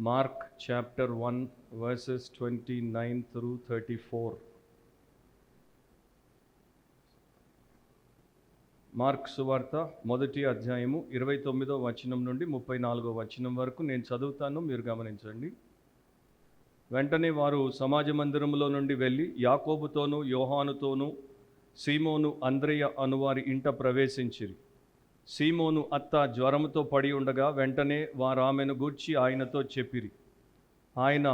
Mark chapter 1 verses 29 through 34. Mark సువార్త మొదటి అధ్యాయము 29వ వచనం నుండి 34వ వచనం వరకు నేను చదువుతాను, మీరు గమనించండి. వెంటనే వారు సమాజ మందిరములో నుండి వెళ్ళి యాకోబుతోనూ యోహానుతోనూ సీమోను అంద్రెయ అనువారి ఇంట ప్రవేశించిరి. సీమోను అత్త జ్వరముతో పడి ఉండగా వెంటనే వారు ఆమెను గూర్చి ఆయనతో చెప్పిరి. ఆయన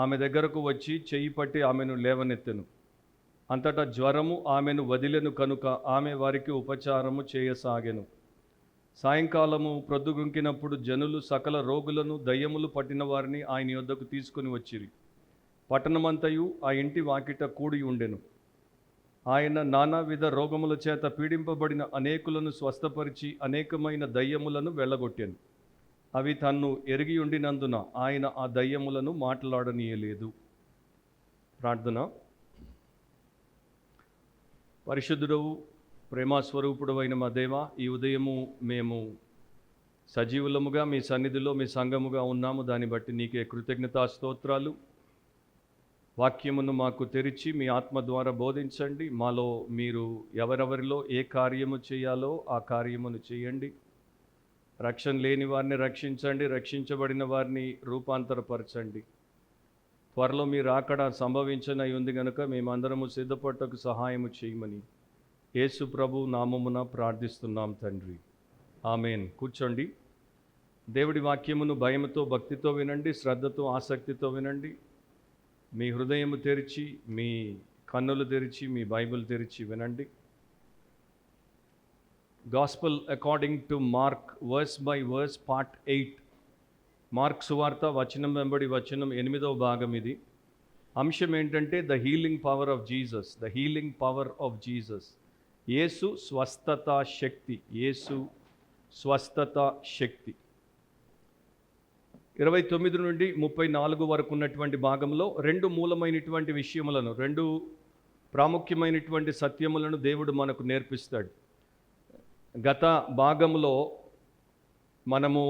ఆమె దగ్గరకు వచ్చి చెయ్యి పట్టి ఆమెను లేవనెత్తెను. అంతటా జ్వరము ఆమెను వదిలెను కనుక ఆమె వారికి ఉపచారము చేయసాగెను. సాయంకాలము ప్రొద్దుగుంకినప్పుడు జనులు సకల రోగులను దయ్యములు పట్టిన వారిని ఆయన యొద్దకు తీసుకుని వచ్చిరి. పట్టణమంతయు ఆ ఇంటి వాకిట కూడి ఉండెను. ఆయన నానావిధ రోగముల చేత పీడింపబడిన అనేకులను స్వస్థపరిచి అనేకమైన దయ్యములను వెళ్ళగొట్టెను. అవి తన్ను ఎరిగి ఉండినందున ఆయన ఆ దయ్యములను మాట్లాడనీయలేదు. ప్రార్థన. పరిశుద్ధుడవు ప్రేమాస్వరూపుడు అయిన మా దేవా, ఈ ఉదయము మేము సజీవులముగా మీ సన్నిధిలో మీ సంఘముగా ఉన్నాము. దాన్ని బట్టి నీకే కృతజ్ఞతా స్తోత్రాలు. వాక్యమును మాకు తెరిచి మీ ఆత్మ ద్వారా బోధించండి. మాలో మీరు ఎవరెవరిలో ఏ కార్యము చేయాలో ఆ కార్యమును చేయండి. రక్షణ లేని వారిని రక్షించండి, రక్షించబడిన వారిని రూపాంతరపరచండి. త్వరలో మీరు అక్కడ సంభవించనై ఉంది కనుక మేమందరము సిద్ధపడటకు సహాయము చేయమని యేసు ప్రభు నామమున ప్రార్థిస్తున్నాం తండ్రి, ఆమేన్. కూర్చోండి. దేవుడి వాక్యమును భయముతో భక్తితో వినండి, శ్రద్ధతో ఆసక్తితో వినండి. మీ హృదయము తెరిచి, మీ కన్నులు తెరిచి, మీ బైబిల్ తెరిచి వినండి. Gospel according to Mark, verse by verse, part 8. Mark సువార్త వచనం వెంబడి వచనం 8వ భాగం ఇది. అంశం ఏంటంటే the healing power of Jesus. The healing power of Jesus. యేసు స్వస్థత శక్తి. యేసు స్వస్థత శక్తి. 29 నుండి 34 వరకు ఉన్నటువంటి భాగంలో రెండు మూలమైనటువంటి విషయములను, రెండు ప్రాముఖ్యమైనటువంటి సత్యములను దేవుడు మనకు నేర్పిస్తాడు. గత భాగంలో మనము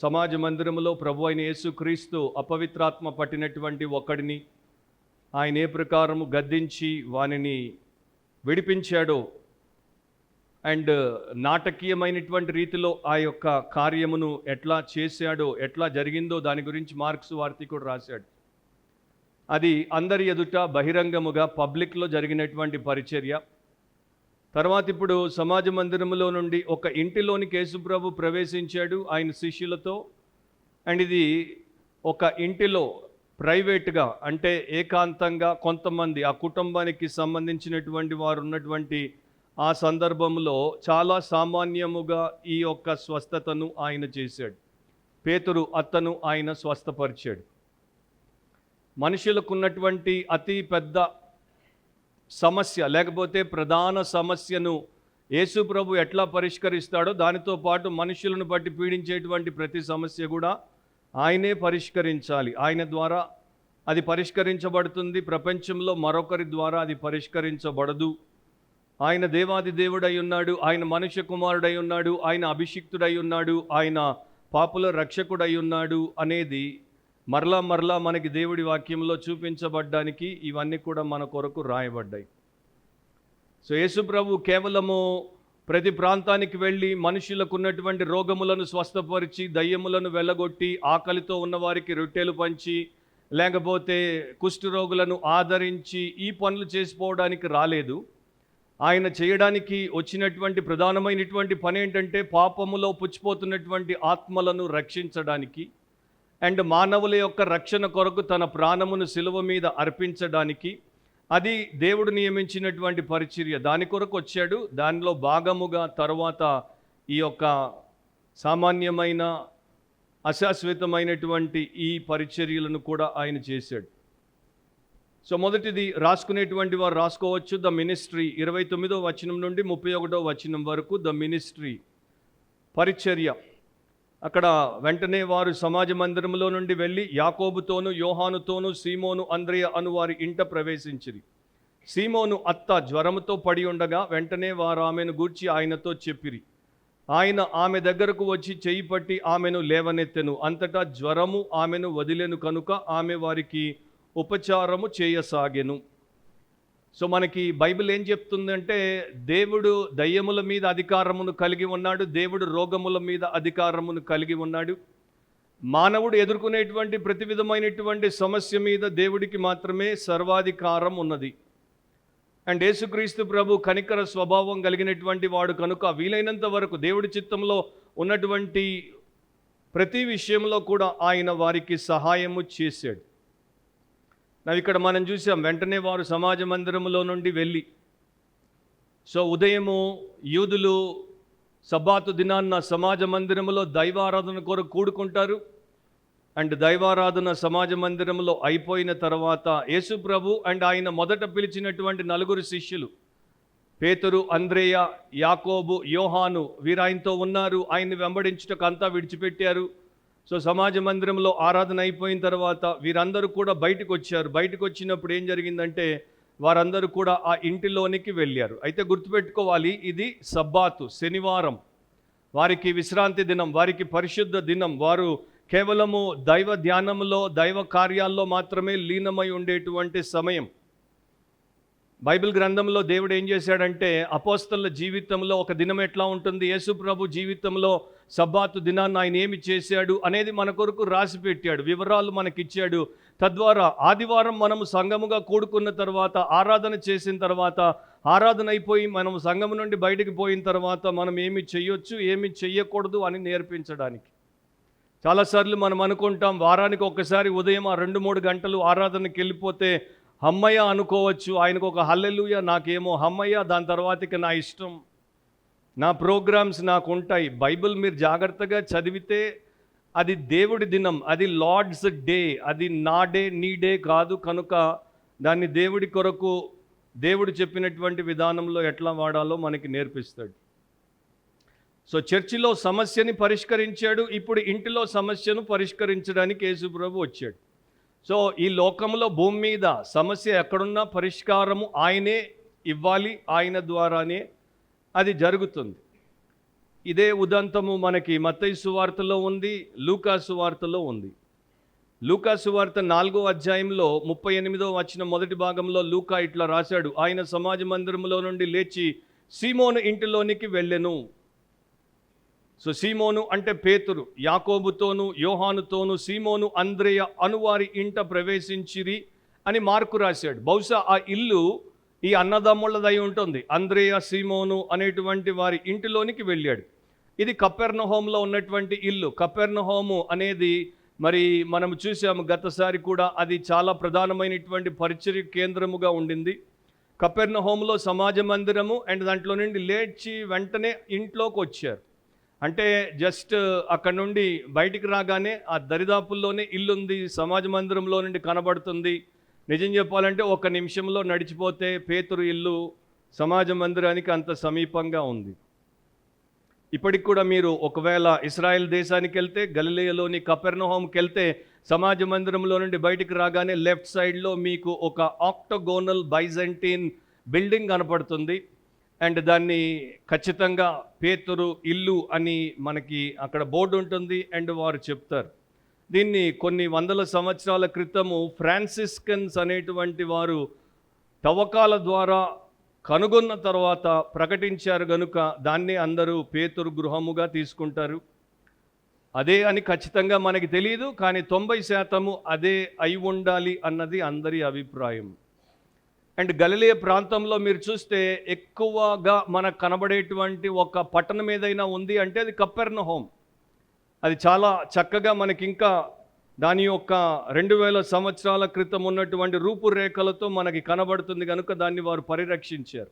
సమాజ మందిరములో ప్రభు అయిన యేసుక్రీస్తు అపవిత్రాత్మ పట్టినటువంటి ఒకడిని ఆయన ఏ ప్రకారము గద్దించి వానిని విడిపించాడో అండ్ నాటకీయమైనటువంటి రీతిలో ఆ యొక్క కార్యమును ఎట్లా చేశాడో, ఎట్లా జరిగిందో దాని గురించి మార్క్స్ వార్తీకుడు రాశాడు. అది అందరి ఎదుట బహిరంగముగా పబ్లిక్లో జరిగినటువంటి పరిచర్య. తర్వాత ఇప్పుడు సమాజ మందిరములో నుండి ఒక ఇంటిలోనికి యేసుప్రభు ప్రవేశించాడు ఆయన శిష్యులతో. అండ్ ఇది ఒక ఇంటిలో ప్రైవేట్గా, అంటే ఏకాంతంగా కొంతమంది ఆ కుటుంబానికి సంబంధించినటువంటి వారు ఉన్నటువంటి ఆ సందర్భంలో చాలా సామాన్యముగా ఈ యొక్క స్వస్థతను ఆయన చేశాడు. పేతురు అత్తను ఆయన స్వస్థపరిచాడు. మనుషులకు ఉన్నటువంటి అతి పెద్ద సమస్య, లేకపోతే ప్రధాన సమస్యను యేసు ప్రభు ఎట్లా పరిష్కరిస్తాడో దానితో పాటు మనుషులను బట్టి పీడించేటువంటి ప్రతి సమస్య కూడా ఆయనే పరిష్కరించాలి. ఆయన ద్వారా అది పరిష్కరించబడుతుంది. ప్రపంచంలో మరొకరి ద్వారా అది పరిష్కరించబడదు. ఆయన దేవాది దేవుడై ఉన్నాడు, ఆయన మనుష్య కుమారుడై ఉన్నాడు, ఆయన అభిషిక్తుడై ఉన్నాడు, ఆయన పాపుల రక్షకుడై ఉన్నాడు అనేది మరలా మనకి దేవుడి వాక్యంలో చూపించబడ్డానికి ఇవన్నీ కూడా మన కొరకు రాయబడ్డాయి. సో యేసు ప్రభు కేవలము ప్రతి ప్రాంతానికి వెళ్ళి మనుషులకు ఉన్నటువంటి రోగములను స్వస్థపరిచి, దయ్యములను వెళ్ళగొట్టి, ఆకలితో ఉన్నవారికి రొట్టెలు పంచి, లేకపోతే కుష్ఠరోగులను ఆదరించి ఈ పనులు చేసిపోవడానికి రాలేదు. ఆయన చేయడానికి వచ్చినటువంటి ప్రధానమైనటువంటి పని ఏంటంటే పాపములో పుచ్చిపోతున్నటువంటి ఆత్మలను రక్షించడానికి అండ్ మానవుల యొక్క రక్షణ కొరకు తన ప్రాణమును సిలువ మీద అర్పించడానికి. అది దేవుడు నియమించినటువంటి పరిచర్య. దాని కొరకు వచ్చాడు. దానిలో భాగముగా తర్వాత ఈ యొక్క సామాన్యమైన అశాశ్వతమైనటువంటి ఈ పరిచర్యలను కూడా ఆయన చేశాడు. సో మొదటిది రాసుకునేటువంటి వారు రాసుకోవచ్చు. ద మినిస్ట్రీ, 29వ వచనం నుండి 31వ వచనం వరకు ద మినిస్ట్రీ, పరిచర్య. అక్కడ వెంటనే వారు సమాజ మందిరంలో నుండి వెళ్ళి యాకోబుతోనూ యోహానుతోనూ సీమోను అంద్రెయ అనువారి ఇంట ప్రవేశించిరి. సీమోను అత్త జ్వరముతో పడి ఉండగా వెంటనే వారు ఆమెను గూర్చి ఆయనతో చెప్పిరి. ఆయన ఆమె దగ్గరకు వచ్చి చెయ్యి పట్టి ఆమెను లేవనెత్తెను. అంతటా జ్వరము ఆమెను వదిలెను కనుక ఆమె వారికి ఉపచారము చేయసాగెను. సో మనకి బైబిల్ ఏం చెప్తుందంటే, దేవుడు దయ్యముల మీద అధికారమును కలిగి ఉన్నాడు, దేవుడు రోగముల మీద అధికారమును కలిగి ఉన్నాడు. మానవుడు ఎదుర్కొనేటువంటి ప్రతి విధమైనటువంటి సమస్య మీద దేవుడికి మాత్రమే సర్వాధికారం ఉన్నది. అండ్ యేసుక్రీస్తు ప్రభు కనికర స్వభావం కలిగినటువంటి వాడు కనుక వీలైనంత వరకు దేవుడి చిత్తంలో ఉన్నటువంటి ప్రతి విషయంలో కూడా ఆయన వారికి సహాయము చేశాడు. ఇక్కడ మనం చూసాం, వెంటనే వారు సమాజ మందిరంలో నుండి వెళ్ళి, సో ఉదయము యూదులు సబ్బాతు దినాన్న సమాజ మందిరంలో దైవారాధన కొరకు కూడుకుంటారు. అండ్ దైవారాధన సమాజ మందిరంలో అయిపోయిన తర్వాత యేసు ప్రభు అండ్ ఆయన మొదట పిలిచినటువంటి 4 శిష్యులు, పేతురు, అంద్రేయ, యాకోబు, యోహాను, వీరాయనతో ఉన్నారు. ఆయన్ని వెంబడించుటకు అంతా విడిచిపెట్టారు. సో సమాజ మందిరంలో ఆరాధన అయిపోయిన తర్వాత వీరందరూ కూడా బయటకు వచ్చారు. బయటకు వచ్చినప్పుడు ఏం జరిగిందంటే, వారందరూ కూడా ఆ ఇంటిలోనికి వెళ్ళారు. అయితే గుర్తుపెట్టుకోవాలి, ఇది సబ్బాతు, శనివారం, వారికి విశ్రాంతి దినం, వారికి పరిశుద్ధ దినం. వారు కేవలము దైవ ధ్యానంలో, దైవ కార్యాల్లో మాత్రమే లీనమై ఉండేటువంటి సమయం. బైబిల్ గ్రంథంలో దేవుడు ఏం చేశాడంటే, అపోస్తలుల జీవితంలో ఒక దినం ఎట్లా ఉంటుంది, యేసు ప్రభు జీవితంలో సబ్బాతు దినాన్ని ఆయన ఏమి చేశాడు అనేది మన కొరకు రాసి పెట్టాడు, వివరాలు మనకిచ్చాడు. తద్వారా ఆదివారం మనము సంఘముగా కూడుకున్న తర్వాత, ఆరాధన చేసిన తర్వాత, ఆరాధన అయిపోయి మనం సంఘము నుండి బయటికి పోయిన తర్వాత మనం ఏమి చేయొచ్చు, ఏమి చెయ్యకూడదు అని నేర్పించడానికి. చాలాసార్లు మనం అనుకుంటాం, వారానికి ఒక్కసారి ఉదయం ఆ 2-3 గంటలు ఆరాధనకి వెళ్ళిపోతే హమ్మయ్య అనుకోవచ్చు. ఆయనకు ఒక హల్లెలూయా, నాకేమో హమ్మయ్య, దాని తర్వాతకి నా ఇష్టం, నా ప్రోగ్రామ్స్ నాకు ఉంటాయి. బైబిల్ మీరు జాగ్రత్తగా చదివితే అది దేవుడి దినం, అది లార్డ్స్ డే, అది నా డే, నీ డే కాదు. కనుక దాన్ని దేవుడి కొరకు దేవుడు చెప్పినటువంటి విధానంలో ఎట్లా వాడాలో మనకి నేర్పిస్తాడు. సో చర్చిలో సమస్యని పరిష్కరించాడు, ఇప్పుడు ఇంటిలో సమస్యను పరిష్కరించడానికి యేసు ప్రభు వచ్చాడు. సో ఈ లోకంలో, భూమి మీద సమస్య ఎక్కడున్నా పరిష్కారము ఆయనే ఇవ్వాలి, ఆయన ద్వారానే అది జరుగుతుంది. ఇదే ఉదంతము మనకి మత్తయి సువార్తలో ఉంది, లూకా సువార్తలో ఉంది. లూకా సువార్త 4వ అధ్యాయంలో 38వ వచనం మొదటి భాగంలో లూకా ఇట్లా రాశాడు, ఆయన సమాజ మందిరంలో నుండి లేచి సీమోను ఇంటిలోనికి వెళ్ళెను. సో సీమోను అంటే పేతురు, యాకోబుతోను, యోహానుతోను, సీమోను, అంద్రేయ అనువారి ఇంట ప్రవేశించిరి అని మార్కు రాశాడు. బహుశా ఆ ఇల్లు ఈ అన్నదమ్ముళ్ళదై ఉంటుంది. అంద్రేయ, సీమోను అనేటువంటి వారి ఇంటిలోనికి వెళ్ళాడు. ఇది కపెర్నహూములో ఉన్నటువంటి ఇల్లు. కపెర్నహూము అనేది మరి మనం చూసాము గతసారి కూడా, అది చాలా ప్రధానమైనటువంటి పరిచర్య కేంద్రముగా ఉండింది. కపెర్నహూములో సమాజ మందిరము, అండ్ దాంట్లో నుండి లేచి వెంటనే ఇంట్లోకి వచ్చారు. అంటే జస్ట్ అక్కడ నుండి బయటికి రాగానే ఆ దరిదాపుల్లోనే ఇల్లుంది, సమాజ మందిరంలో నుండి కనబడుతుంది. నిజం చెప్పాలంటే 1 నిమిషంలో నడిచిపోతే పేతురు ఇల్లు సమాజ మందిరానికి అంత సమీపంగా ఉంది. ఇప్పటికి కూడా మీరు ఒకవేళ ఇశ్రాయేల్ దేశానికి వెళ్తే, గలిలయలోని కపెర్నహూముకి వెళ్తే, సమాజ మందిరంలో నుండి బయటికి రాగానే లెఫ్ట్ సైడ్లో మీకు ఒక ఆక్టోగోనల్ బైజంటీన్ బిల్డింగ్ కనపడుతుంది. అండ్ దాన్ని ఖచ్చితంగా పేతురు ఇల్లు అని మనకి అక్కడ బోర్డు ఉంటుంది. అండ్ వారు చెప్తారు, దీన్ని కొన్ని వందల సంవత్సరాల క్రితము ఫ్రాన్సిస్కన్స్ అనేటువంటి వారు తవ్వకాల ద్వారా కనుగొన్న తర్వాత ప్రకటించారు కనుక దాన్ని అందరూ పేతురు గృహముగా తీసుకుంటారు. అదే అని ఖచ్చితంగా మనకి తెలియదు, కానీ 90% అదే అయి ఉండాలి అన్నది అందరి అభిప్రాయం. అండ్ గలిలయ ప్రాంతంలో మీరు చూస్తే ఎక్కువగా మనకు కనబడేటువంటి ఒక పట్టణం ఏదైనా ఉంది అంటే అది కపెర్నహూము. అది చాలా చక్కగా మనకి ఇంకా దాని యొక్క 2000 సంవత్సరాల క్రితం ఉన్నటువంటి రూపురేఖలతో మనకి కనబడుతుంది కనుక దాన్ని వారు పరిరక్షించారు.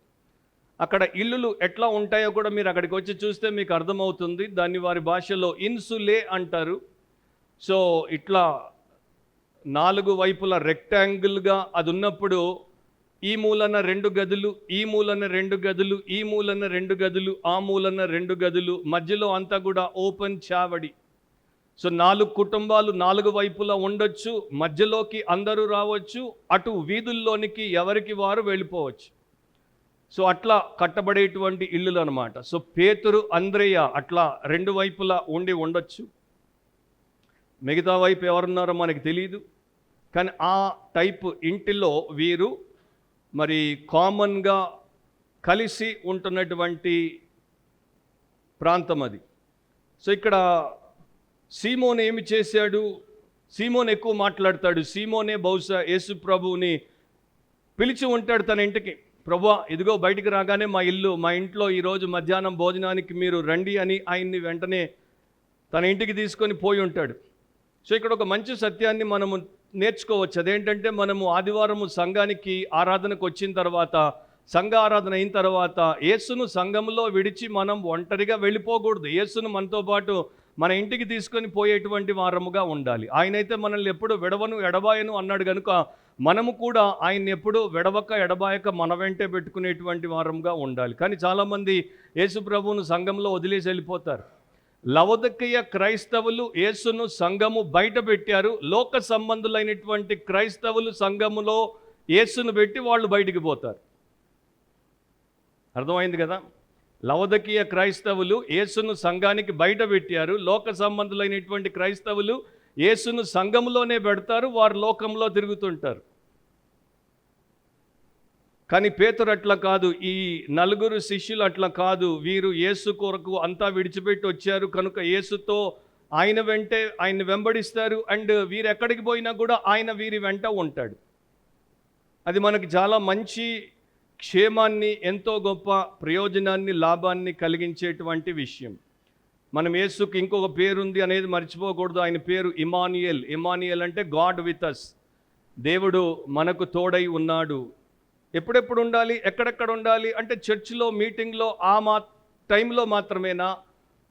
అక్కడ ఇల్లులు ఎట్లా ఉంటాయో కూడా మీరు అక్కడికి వచ్చి చూస్తే మీకు అర్థమవుతుంది. దాన్ని వారి భాషలో ఇన్సులే అంటారు. సో ఇట్లా 4 వైపులా రెక్టాంగిల్గా అది ఉన్నప్పుడు ఈ మూలన 2 గదులు, ఈ మూలన 2 గదులు, ఈ మూలన 2 గదులు, ఆ మూలన 2 గదులు, మధ్యలో అంతా కూడా ఓపెన్ చావడి. సో 4 కుటుంబాలు 4 వైపులా ఉండొచ్చు, మధ్యలోకి అందరూ రావచ్చు, అటు వీధుల్లోనికి ఎవరికి వారు వెళ్ళిపోవచ్చు. సో అట్లా కట్టబడేటువంటి ఇల్లులు అనమాట. సో పేతురు, అంద్రెయ్య అట్లా రెండు వైపులా ఉండొచ్చు. మిగతా వైపు ఎవరున్నారో మనకి తెలియదు. కానీ ఆ టైపు ఇంటిలో వీరు మరి కామన్గా కలిసి ఉంటున్నటువంటి ప్రాంతం అది. సో ఇక్కడ సీమోన్ ఏమి చేశాడు? సీమోన్ ఎక్కువ మాట్లాడతాడు. సీమోనే బహుశా యేసు ప్రభువుని పిలిచి ఉంటాడు తన ఇంటికి. ప్రభువా, ఇదిగో బయటికి రాగానే మా ఇంట్లో ఈరోజు మధ్యాహ్నం భోజనానికి మీరు రండి అని ఆయన్ని వెంటనే తన ఇంటికి తీసుకొని పోయి ఉంటాడు. సో ఇక్కడ ఒక మంచి సత్యాన్ని మనము నేర్చుకోవచ్చు. అదేంటంటే, మనము ఆదివారము సంఘానికి ఆరాధనకు వచ్చిన తర్వాత, సంఘ ఆరాధన అయిన తర్వాత యేసును సంఘంలో విడిచి మనం ఒంటరిగా వెళ్ళిపోకూడదు. యేసును మనతో పాటు మన ఇంటికి తీసుకొని పోయేటువంటి వారముగా ఉండాలి. ఆయనైతే మనల్ని ఎప్పుడు విడవను ఎడబాయను అన్నాడు కనుక మనము కూడా ఆయన్ని ఎప్పుడు విడవక ఎడబాయక మన వెంటే పెట్టుకునేటువంటి వారముగా ఉండాలి. కానీ చాలామంది యేసు ప్రభువును సంఘంలో వదిలేసి వెళ్ళిపోతారు. లవొదికయ క్రైస్తవులు యేసును సంఘము బయట పెట్టారు. లోక సంబంధులైనటువంటి క్రైస్తవులు సంఘములో యేసును పెట్టి వాళ్ళు బయటికి పోతారు. అర్థమైంది కదా? లవొదికయ క్రైస్తవులు యేసును సంఘానికి బయట పెట్టారు. లోక సంబంధులైనటువంటి క్రైస్తవులు యేసును సంఘంలోనే పెడతారు. వారు లోకంలో తిరుగుతుంటారు. కానీ పేతురు అట్లా కాదు. ఈ నలుగురు శిష్యులు అట్లా కాదు. వీరు యేసు కొరకు అంతా విడిచిపెట్టి వచ్చారు కనుక యేసుతో ఆయన వెంటే ఆయన్ని వెంబడిస్తారు. అండ్ వీరు ఎక్కడికి పోయినా కూడా ఆయన వీరి వెంట ఉంటాడు. అది మనకి చాలా మంచి క్షేమాన్ని, ఎంతో గొప్ప ప్రయోజనాన్ని, లాభాన్ని కలిగించేటువంటి విషయం. మనం యేసుకి ఇంకొక పేరుంది అనేది మర్చిపోకూడదు. ఆయన పేరు ఇమానియేల్. ఇమానియేల్ అంటే గాడ్ విత్ అస్, దేవుడు మనకు తోడై ఉన్నాడు. ఎప్పుడెప్పుడు ఉండాలి, ఎక్కడెక్కడ ఉండాలి అంటే చర్చిలో, మీటింగ్లో, టైంలో మాత్రమేనా?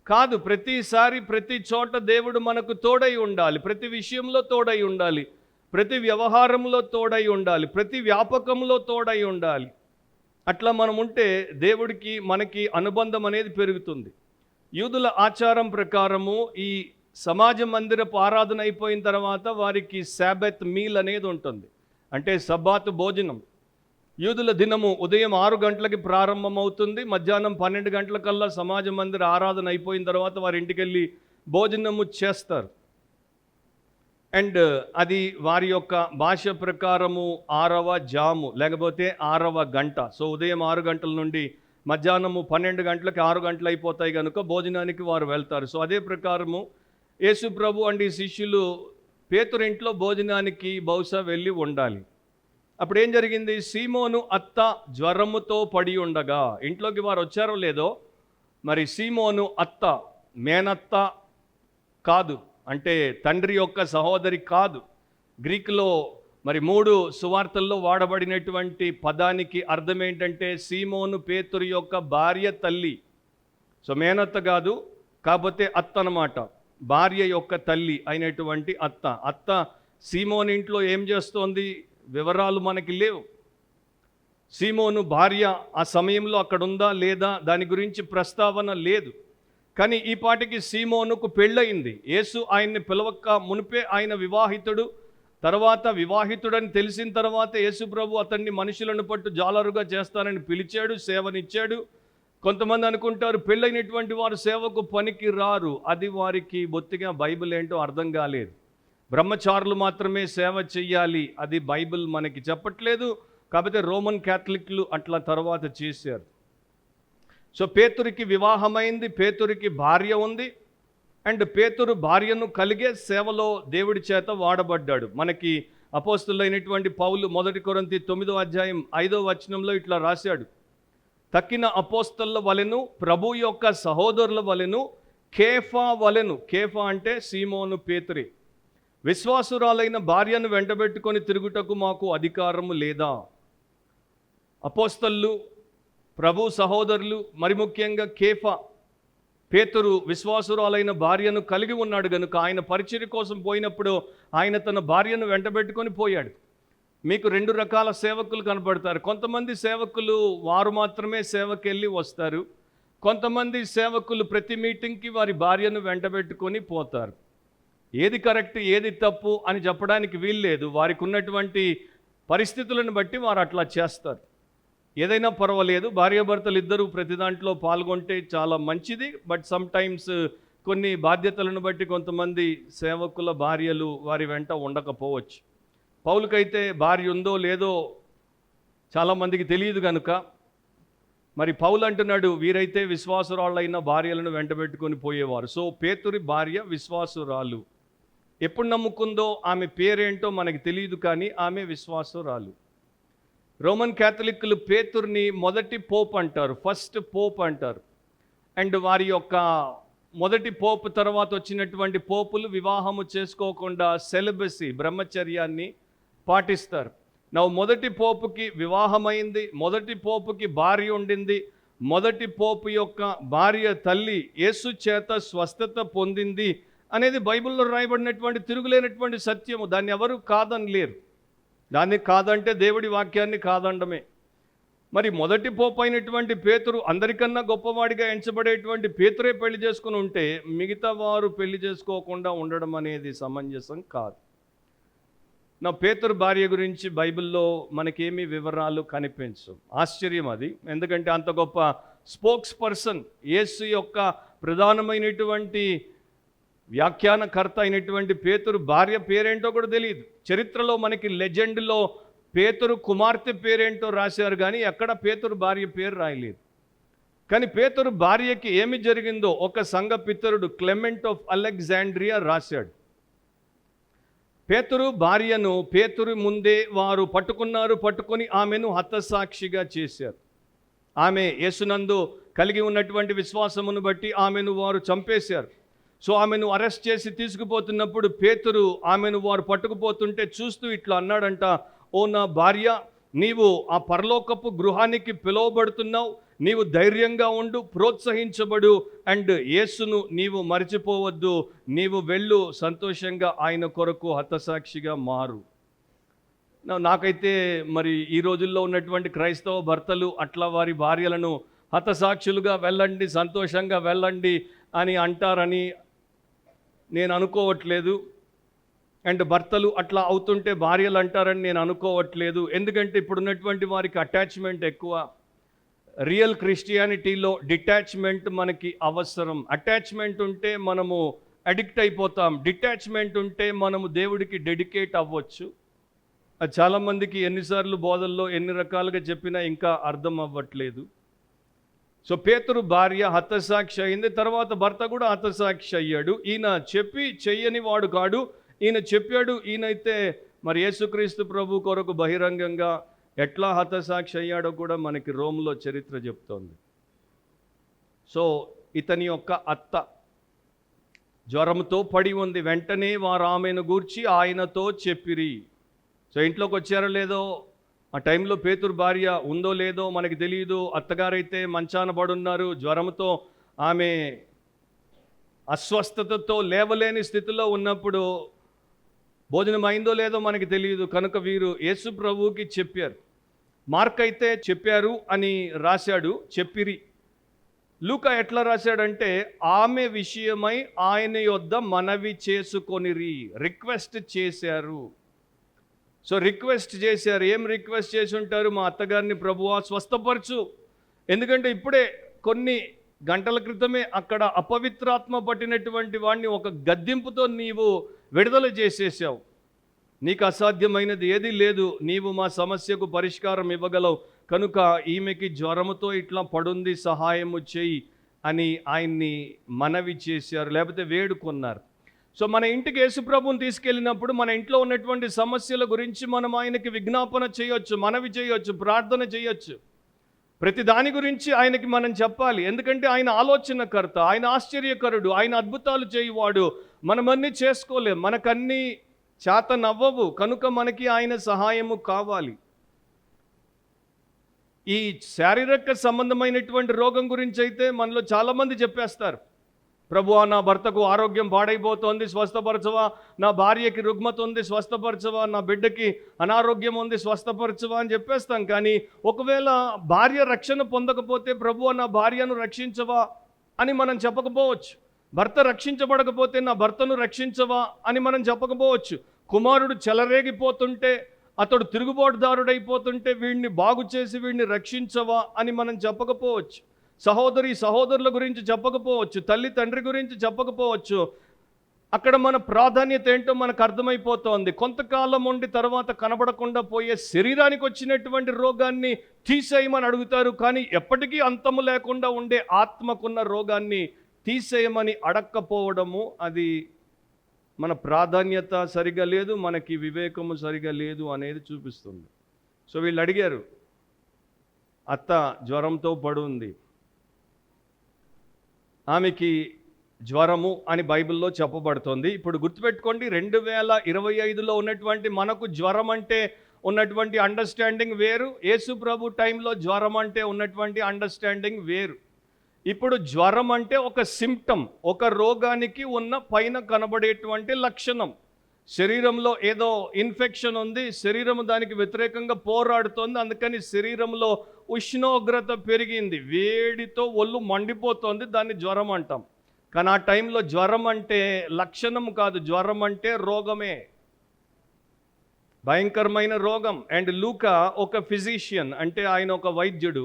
కాదు. ప్రతిసారి ప్రతి చోట దేవుడు మనకు తోడై ఉండాలి. ప్రతి విషయంలో తోడై ఉండాలి. ప్రతి వ్యవహారంలో తోడై ఉండాలి. ప్రతి వ్యాపకంలో తోడై ఉండాలి. అట్లా మనం ఉంటే దేవుడికి మనకి అనుబంధం అనేది పెరుగుతుంది. యూదుల ఆచారం ప్రకారము ఈ సమాజ మందిరపు ఆరాధన అయిపోయిన తర్వాత వారికి సాబత్ మీల్ అనేది ఉంటుంది. అంటే సబ్బాతు భోజనం. యూదుల దినము ఉదయం 6 గంటలకి ప్రారంభమవుతుంది. మధ్యాహ్నం 12 గంటలకల్లా సమాజ మందిర ఆరాధన అయిపోయిన తర్వాత వారి ఇంటికి వెళ్ళి భోజనము చేస్తారు. అండ్ అది వారి యొక్క భాష ప్రకారము 6వ జాము లేకపోతే 6వ గంట. సో ఉదయం 6 గంటల నుండి మధ్యాహ్నము 12 గంటలకి 6 గంటలు అయిపోతాయి కనుక భోజనానికి వారు వెళ్తారు. సో అదే ప్రకారము యేసు ప్రభు అండ్ ఈ శిష్యులు పేతురు ఇంట్లో భోజనానికి బహుశా వెళ్ళి ఉండాలి. అప్పుడు ఏం జరిగింది? సీమోను అత్త జ్వరముతో పడి ఉండగా, ఇంట్లోకి వారు వచ్చారో లేదో మరి, సీమోను అత్త, మేనత్త కాదు, అంటే తండ్రి యొక్క సహోదరి కాదు. గ్రీకులో మరి 3 సువార్తల్లో వాడబడినటువంటి పదానికి అర్థం ఏంటంటే సీమోను పేతురు యొక్క భార్య తల్లి. సో మేనత్త కాదు, కాకపోతే అత్త అన్నమాట. భార్య యొక్క తల్లి అయినటువంటి అత్త. అత్త సీమోను ఇంట్లో ఏం చేస్తోంది వివరాలు మనకి లేవు. సీమోను భార్య ఆ సమయంలో అక్కడ ఉందా లేదా దాని గురించి ప్రస్తావన లేదు. కానీ ఈ పాటికి సీమోనుకు పెళ్ళయింది. యేసు ఆయన్ని పిలవక మునిపే ఆయన వివాహితుడు. తర్వాత వివాహితుడని తెలిసిన తర్వాత యేసు ప్రభు అతన్ని మనుషులను పట్టు జాలరుగా చేస్తానని పిలిచాడు, సేవనిచ్చాడు. కొంతమంది అనుకుంటారు పెళ్ళైనటువంటి వారు సేవకు పనికి రారు. అది వారికి బొత్తిగా బైబిల్ ఏంటో అర్థం కాలేదు. బ్రహ్మచారులు మాత్రమే సేవ చెయ్యాలి, అది బైబిల్ మనకి చెప్పట్లేదు. కాకపోతే రోమన్ క్యాథలిక్లు అట్లా తర్వాత చేశారు. సో పేతురికి వివాహమైంది, పేతురికి భార్య ఉంది. అండ్ పేతురు భార్యను కలిగే సేవలో దేవుడి చేత వాడబడ్డాడు. మనకి అపోస్తులైనటువంటి పౌలు 1 కొరింథీ 9వ అధ్యాయం 5వ వచనంలో ఇట్లా రాశాడు: తక్కిన అపోస్తల వలెను ప్రభు యొక్క సహోదరుల వలెను కేఫా వలెను. కేఫా అంటే సీమోను పేతురే. విశ్వాసురాలైన భార్యను వెంటబెట్టుకొని తిరుగుటకు మాకు అధికారము లేదా? అపోస్తలు, ప్రభు సహోదరులు, మరి ముఖ్యంగా కేఫా, పేతురు విశ్వాసురాలైన భార్యను కలిగి ఉన్నాడు కనుక ఆయన పరిచర్య కోసం పోయినప్పుడు ఆయన తన భార్యను వెంటబెట్టుకొని పోయాడు. మీకు 2 రకాల సేవకులు కనపడతారు. కొంతమంది సేవకులు వారు మాత్రమే సేవకెళ్ళి వస్తారు. కొంతమంది సేవకులు ప్రతి మీటింగ్కి వారి భార్యను వెంటబెట్టుకొని పోతారు. ఏది కరెక్ట్, ఏది తప్పు అని చెప్పడానికి వీల్లేదు. వారికి ఉన్నటువంటి పరిస్థితులను బట్టి వారు అట్లా చేస్తారు. ఏదైనా పర్వాలేదు, భార్యాభర్తలు ఇద్దరూ ప్రతి దాంట్లో పాల్గొంటే చాలా మంచిది. బట్ సమ్ టైమ్స్ కొన్ని బాధ్యతలను బట్టి కొంతమంది సేవకుల భార్యలు వారి వెంట ఉండకపోవచ్చు. పౌలుకైతే భార్య ఉందో లేదో చాలామందికి తెలియదు కనుక మరి పౌలు అంటున్నాడు, వీరైతే విశ్వాసురాళ్ళైన భార్యలను వెంటబెట్టుకొని పోయేవారు. సో పేతురి భార్య విశ్వాసురాలు. ఎప్పుడు నమ్ముకుందో ఆమె పేరేంటో మనకి తెలియదు, కానీ ఆమె విశ్వాసురాలు. రోమన్ క్యాథలిక్లు పేతుర్ని మొదటి పోప్ అంటారు, ఫస్ట్ పోప్ అంటారు. అండ్ వారి యొక్క మొదటి పోప్ తర్వాత వచ్చినటువంటి పోపులు వివాహము చేసుకోకుండా సెలబసీ, బ్రహ్మచర్యాన్ని పాటిస్తారు. మొదటి పోపుకి వివాహమైంది, మొదటి పోపుకి భార్య ఉండింది, మొదటి పోపు యొక్క భార్య తల్లి యేసు చేత స్వస్థత పొందింది అనేది బైబిల్లో రాయబడినటువంటి తిరుగులేనటువంటి సత్యము. దాన్ని ఎవరు కాదనలేరు. దాన్ని కాదంటే దేవుడి వాక్యాన్ని కాదండమే. మరి మొదటి పోపు అయినటువంటి పేతురు, అందరికన్నా గొప్పవాడిగా ఎంచబడేటువంటి పేతురే పెళ్లి చేసుకుని ఉంటే మిగతా వారు పెళ్లి చేసుకోకుండా ఉండడం అనేది సమంజసం కాదు. పేతురు భార్య గురించి బైబిల్లో మనకేమీ వివరాలు కనిపించవు. ఆశ్చర్యం అది. ఎందుకంటే అంత గొప్ప స్పోక్స్ పర్సన్, యేసు యొక్క ప్రధానమైనటువంటి వ్యాఖ్యానకర్త అయినటువంటి పేతురు భార్య పేరేంటో కూడా తెలియదు. చరిత్రలో మనకి లెజెండ్లో పేతురు కుమార్తె పేరేంటో రాశారు, కానీ ఎక్కడ పేతురు భార్య పేరు రాయలేదు. కానీ పేతురు భార్యకి ఏమి జరిగిందో ఒక సంఘ పితరుడు క్లెమెంట్ ఆఫ్ అలెగ్జాండ్రియా రాశాడు. పేతురు భార్యను పేతురు ముందే వారు పట్టుకొని ఆమెను హతసాక్షిగా చేశారు. ఆమె యేసునందు కలిగి ఉన్నటువంటి విశ్వాసమును బట్టి ఆమెను వారు చంపేశారు. సో ఆమెను అరెస్ట్ చేసి తీసుకుపోతున్నప్పుడు పేతురు ఆమెను వారు పట్టుకుపోతుంటే చూస్తూ ఇట్లా అన్నాడంట, ఓ నా భార్య, నీవు ఆ పరలోకపు గృహానికి పిలువబడుతున్నావు, నీవు ధైర్యంగా ఉండు, ప్రోత్సహించబడు, అండ్ యేసును నీవు మర్చిపోవద్దు, నీవు వెళ్ళు, సంతోషంగా ఆయన కొరకు హతసాక్షిగా మారు. నాకైతే మరి ఈ రోజుల్లో ఉన్నటువంటి క్రైస్తవ భర్తలు అట్లా వారి భార్యలను హతసాక్షులుగా వెళ్ళండి, సంతోషంగా వెళ్ళండి అని అంటారని నేను అనుకోవట్లేదు. అండ్ భర్తలు అట్లా అవుతుంటే భార్యలు అంటారని నేను అనుకోవట్లేదు. ఎందుకంటే ఇప్పుడున్నటువంటి వారికి అటాచ్మెంట్ ఎక్కువ. రియల్ క్రిస్టియానిటీలో డిటాచ్మెంట్ మనకి అవసరం. అటాచ్మెంట్ ఉంటే మనము అడిక్ట్ అయిపోతాం, డిటాచ్మెంట్ ఉంటే మనము దేవుడికి డెడికేట్ అవ్వచ్చు. అది చాలామందికి ఎన్నిసార్లు బోధల్లో ఎన్ని రకాలుగా చెప్పినా ఇంకా అర్థం అవ్వట్లేదు. సో పేతురు భార్య హతసాక్షి అయింది, తర్వాత భర్త కూడా హతసాక్షి అయ్యాడు. ఈయన చెప్పి చెయ్యని వాడు కాడు, ఈయన చెప్పాడు. ఈయనైతే మరి యేసుక్రీస్తు ప్రభు కొరకు బహిరంగంగా ఎట్లా హతసాక్షి అయ్యాడో కూడా మనకి రోమ్లో చరిత్ర చెప్తోంది. సో ఇతని యొక్క అత్త జ్వరంతో పడి ఉంది. వెంటనే వారు ఆమెను గూర్చి ఆయనతో చెప్పిరి. సో ఇంట్లోకి వచ్చారో లేదో, ఆ టైంలో పేతురు భార్య ఉందో లేదో మనకి తెలియదు. అత్తగారైతే మంచాన పడున్నారు, జ్వరంతో ఆమె అస్వస్థతతో లేవలేని స్థితిలో ఉన్నప్పుడు భోజనం అయిందో లేదో మనకి తెలియదు. కనుక వీరు యేసు ప్రభువుకి చెప్పారు. మార్క్ అయితే చెప్పారు అని రాశాడు, చెప్పిరి. లూకా ఎట్లా రాశాడంటే ఆమె విషయమై ఆయన యొద్ద మనవి చేసుకొనిరి, రిక్వెస్ట్ చేశారు. సో రిక్వెస్ట్ చేశారు. ఏం రిక్వెస్ట్ చేసి ఉంటారు? మా అత్తగారిని ప్రభువా స్వస్థపరచు. ఎందుకంటే ఇప్పుడే కొన్ని గంటల క్రితమే అక్కడ అపవిత్రాత్మ పట్టినటువంటి వాడిని ఒక గద్దింపుతో నీవు విడుదల చేసేసావు. నీకు అసాధ్యమైనది ఏదీ లేదు, నీవు మా సమస్యకు పరిష్కారం ఇవ్వగలవు, కనుక ఈమెకి జ్వరముతో ఇట్లా పడుంది, సహాయము చేయి అని ఆయన్ని మనవి చేశారు, లేకపోతే వేడుకున్నారు. సో మన ఇంటికి యేసుప్రభుని తీసుకెళ్ళినప్పుడు మన ఇంట్లో ఉన్నటువంటి సమస్యల గురించి మనం ఆయనకి విజ్ఞాపన చేయొచ్చు, మనవి చేయొచ్చు, ప్రార్థన చేయొచ్చు. ప్రతి దాని గురించి ఆయనకి మనం చెప్పాలి. ఎందుకంటే ఆయన ఆలోచనకర్త, ఆయన ఆశ్చర్యకరుడు, ఆయన అద్భుతాలు చేయువాడు. మనమన్నీ చేసుకోలేం, మనకన్నీ చేత నవ్వవు, కనుక మనకి ఆయన సహాయము కావాలి. ఈ శారీరక సంబంధమైనటువంటి రోగం గురించి అయితే మనలో చాలామంది చెప్పేస్తారు, ప్రభువా నా భర్తకు ఆరోగ్యం పాడైపోతుంది స్వస్థపరచవా, నా భార్యకి రుగ్మత ఉంది స్వస్థపరచవా, నా బిడ్డకి అనారోగ్యం ఉంది స్వస్థపరచవా అని చెప్పేస్తాం. కానీ ఒకవేళ భార్య రక్షణ పొందకపోతే ప్రభువా నా భార్యను రక్షించవా అని మనం చెప్పకపోవచ్చు. భర్త రక్షించబడకపోతే నా భర్తను రక్షించవా అని మనం చెప్పకపోవచ్చు. కుమారుడు చెలరేగిపోతుంటే అతడు తిరుగుబాటుదారుడైపోతుంటే వీడిని బాగు చేసి వీడిని రక్షించవా అని మనం చెప్పకపోవచ్చు. సహోదరుల గురించి చెప్పకపోవచ్చు. తల్లి తండ్రి గురించి చెప్పకపోవచ్చు. అక్కడ మన ప్రాధాన్యత ఏంటో మనకు అర్థమైపోతోంది. కొంతకాలం ఉండి తర్వాత కనబడకుండా పోయే శరీరానికి వచ్చినటువంటి రోగాన్ని తీసేయమని అడుగుతారు, కానీ ఎప్పటికీ అంతము లేకుండా ఉండే ఆత్మకున్న రోగాన్ని తీసేయమని అడక్కపోవడము, అది మన ప్రాధాన్యత సరిగా లేదు, మనకి వివేకము సరిగా లేదు అనేది చూపిస్తుంది. సో వీళ్ళు అడిగారు, అత్త జ్వరంతో పడుంది, ఆమెకి జ్వరము అని బైబిల్లో చెప్పబడుతోంది. ఇప్పుడు గుర్తుపెట్టుకోండి, 2025లో ఉన్నటువంటి మనకు జ్వరం అంటే ఉన్నటువంటి అండర్స్టాండింగ్ వేరు, యేసు ప్రభు టైంలో జ్వరం అంటే ఉన్నటువంటి అండర్స్టాండింగ్ వేరు. ఇప్పుడు జ్వరం అంటే ఒక సిమ్టమ్, ఒక రోగానికి ఉన్న పైన కనబడేటువంటి లక్షణం. శరీరంలో ఏదో ఇన్ఫెక్షన్ ఉంది, శరీరం దానికి వ్యతిరేకంగా పోరాడుతోంది, అందుకని శరీరంలో ఉష్ణోగ్రత పెరిగింది, వేడితో ఒళ్ళు మండిపోతోంది, దాన్ని జ్వరం అంటాం. కానీ ఆ టైంలో జ్వరం అంటే లక్షణం కాదు, జ్వరం అంటే రోగమే, భయంకరమైన రోగం. అండ్ లూకా ఒక ఫిజిషియన్, అంటే ఆయన ఒక వైద్యుడు.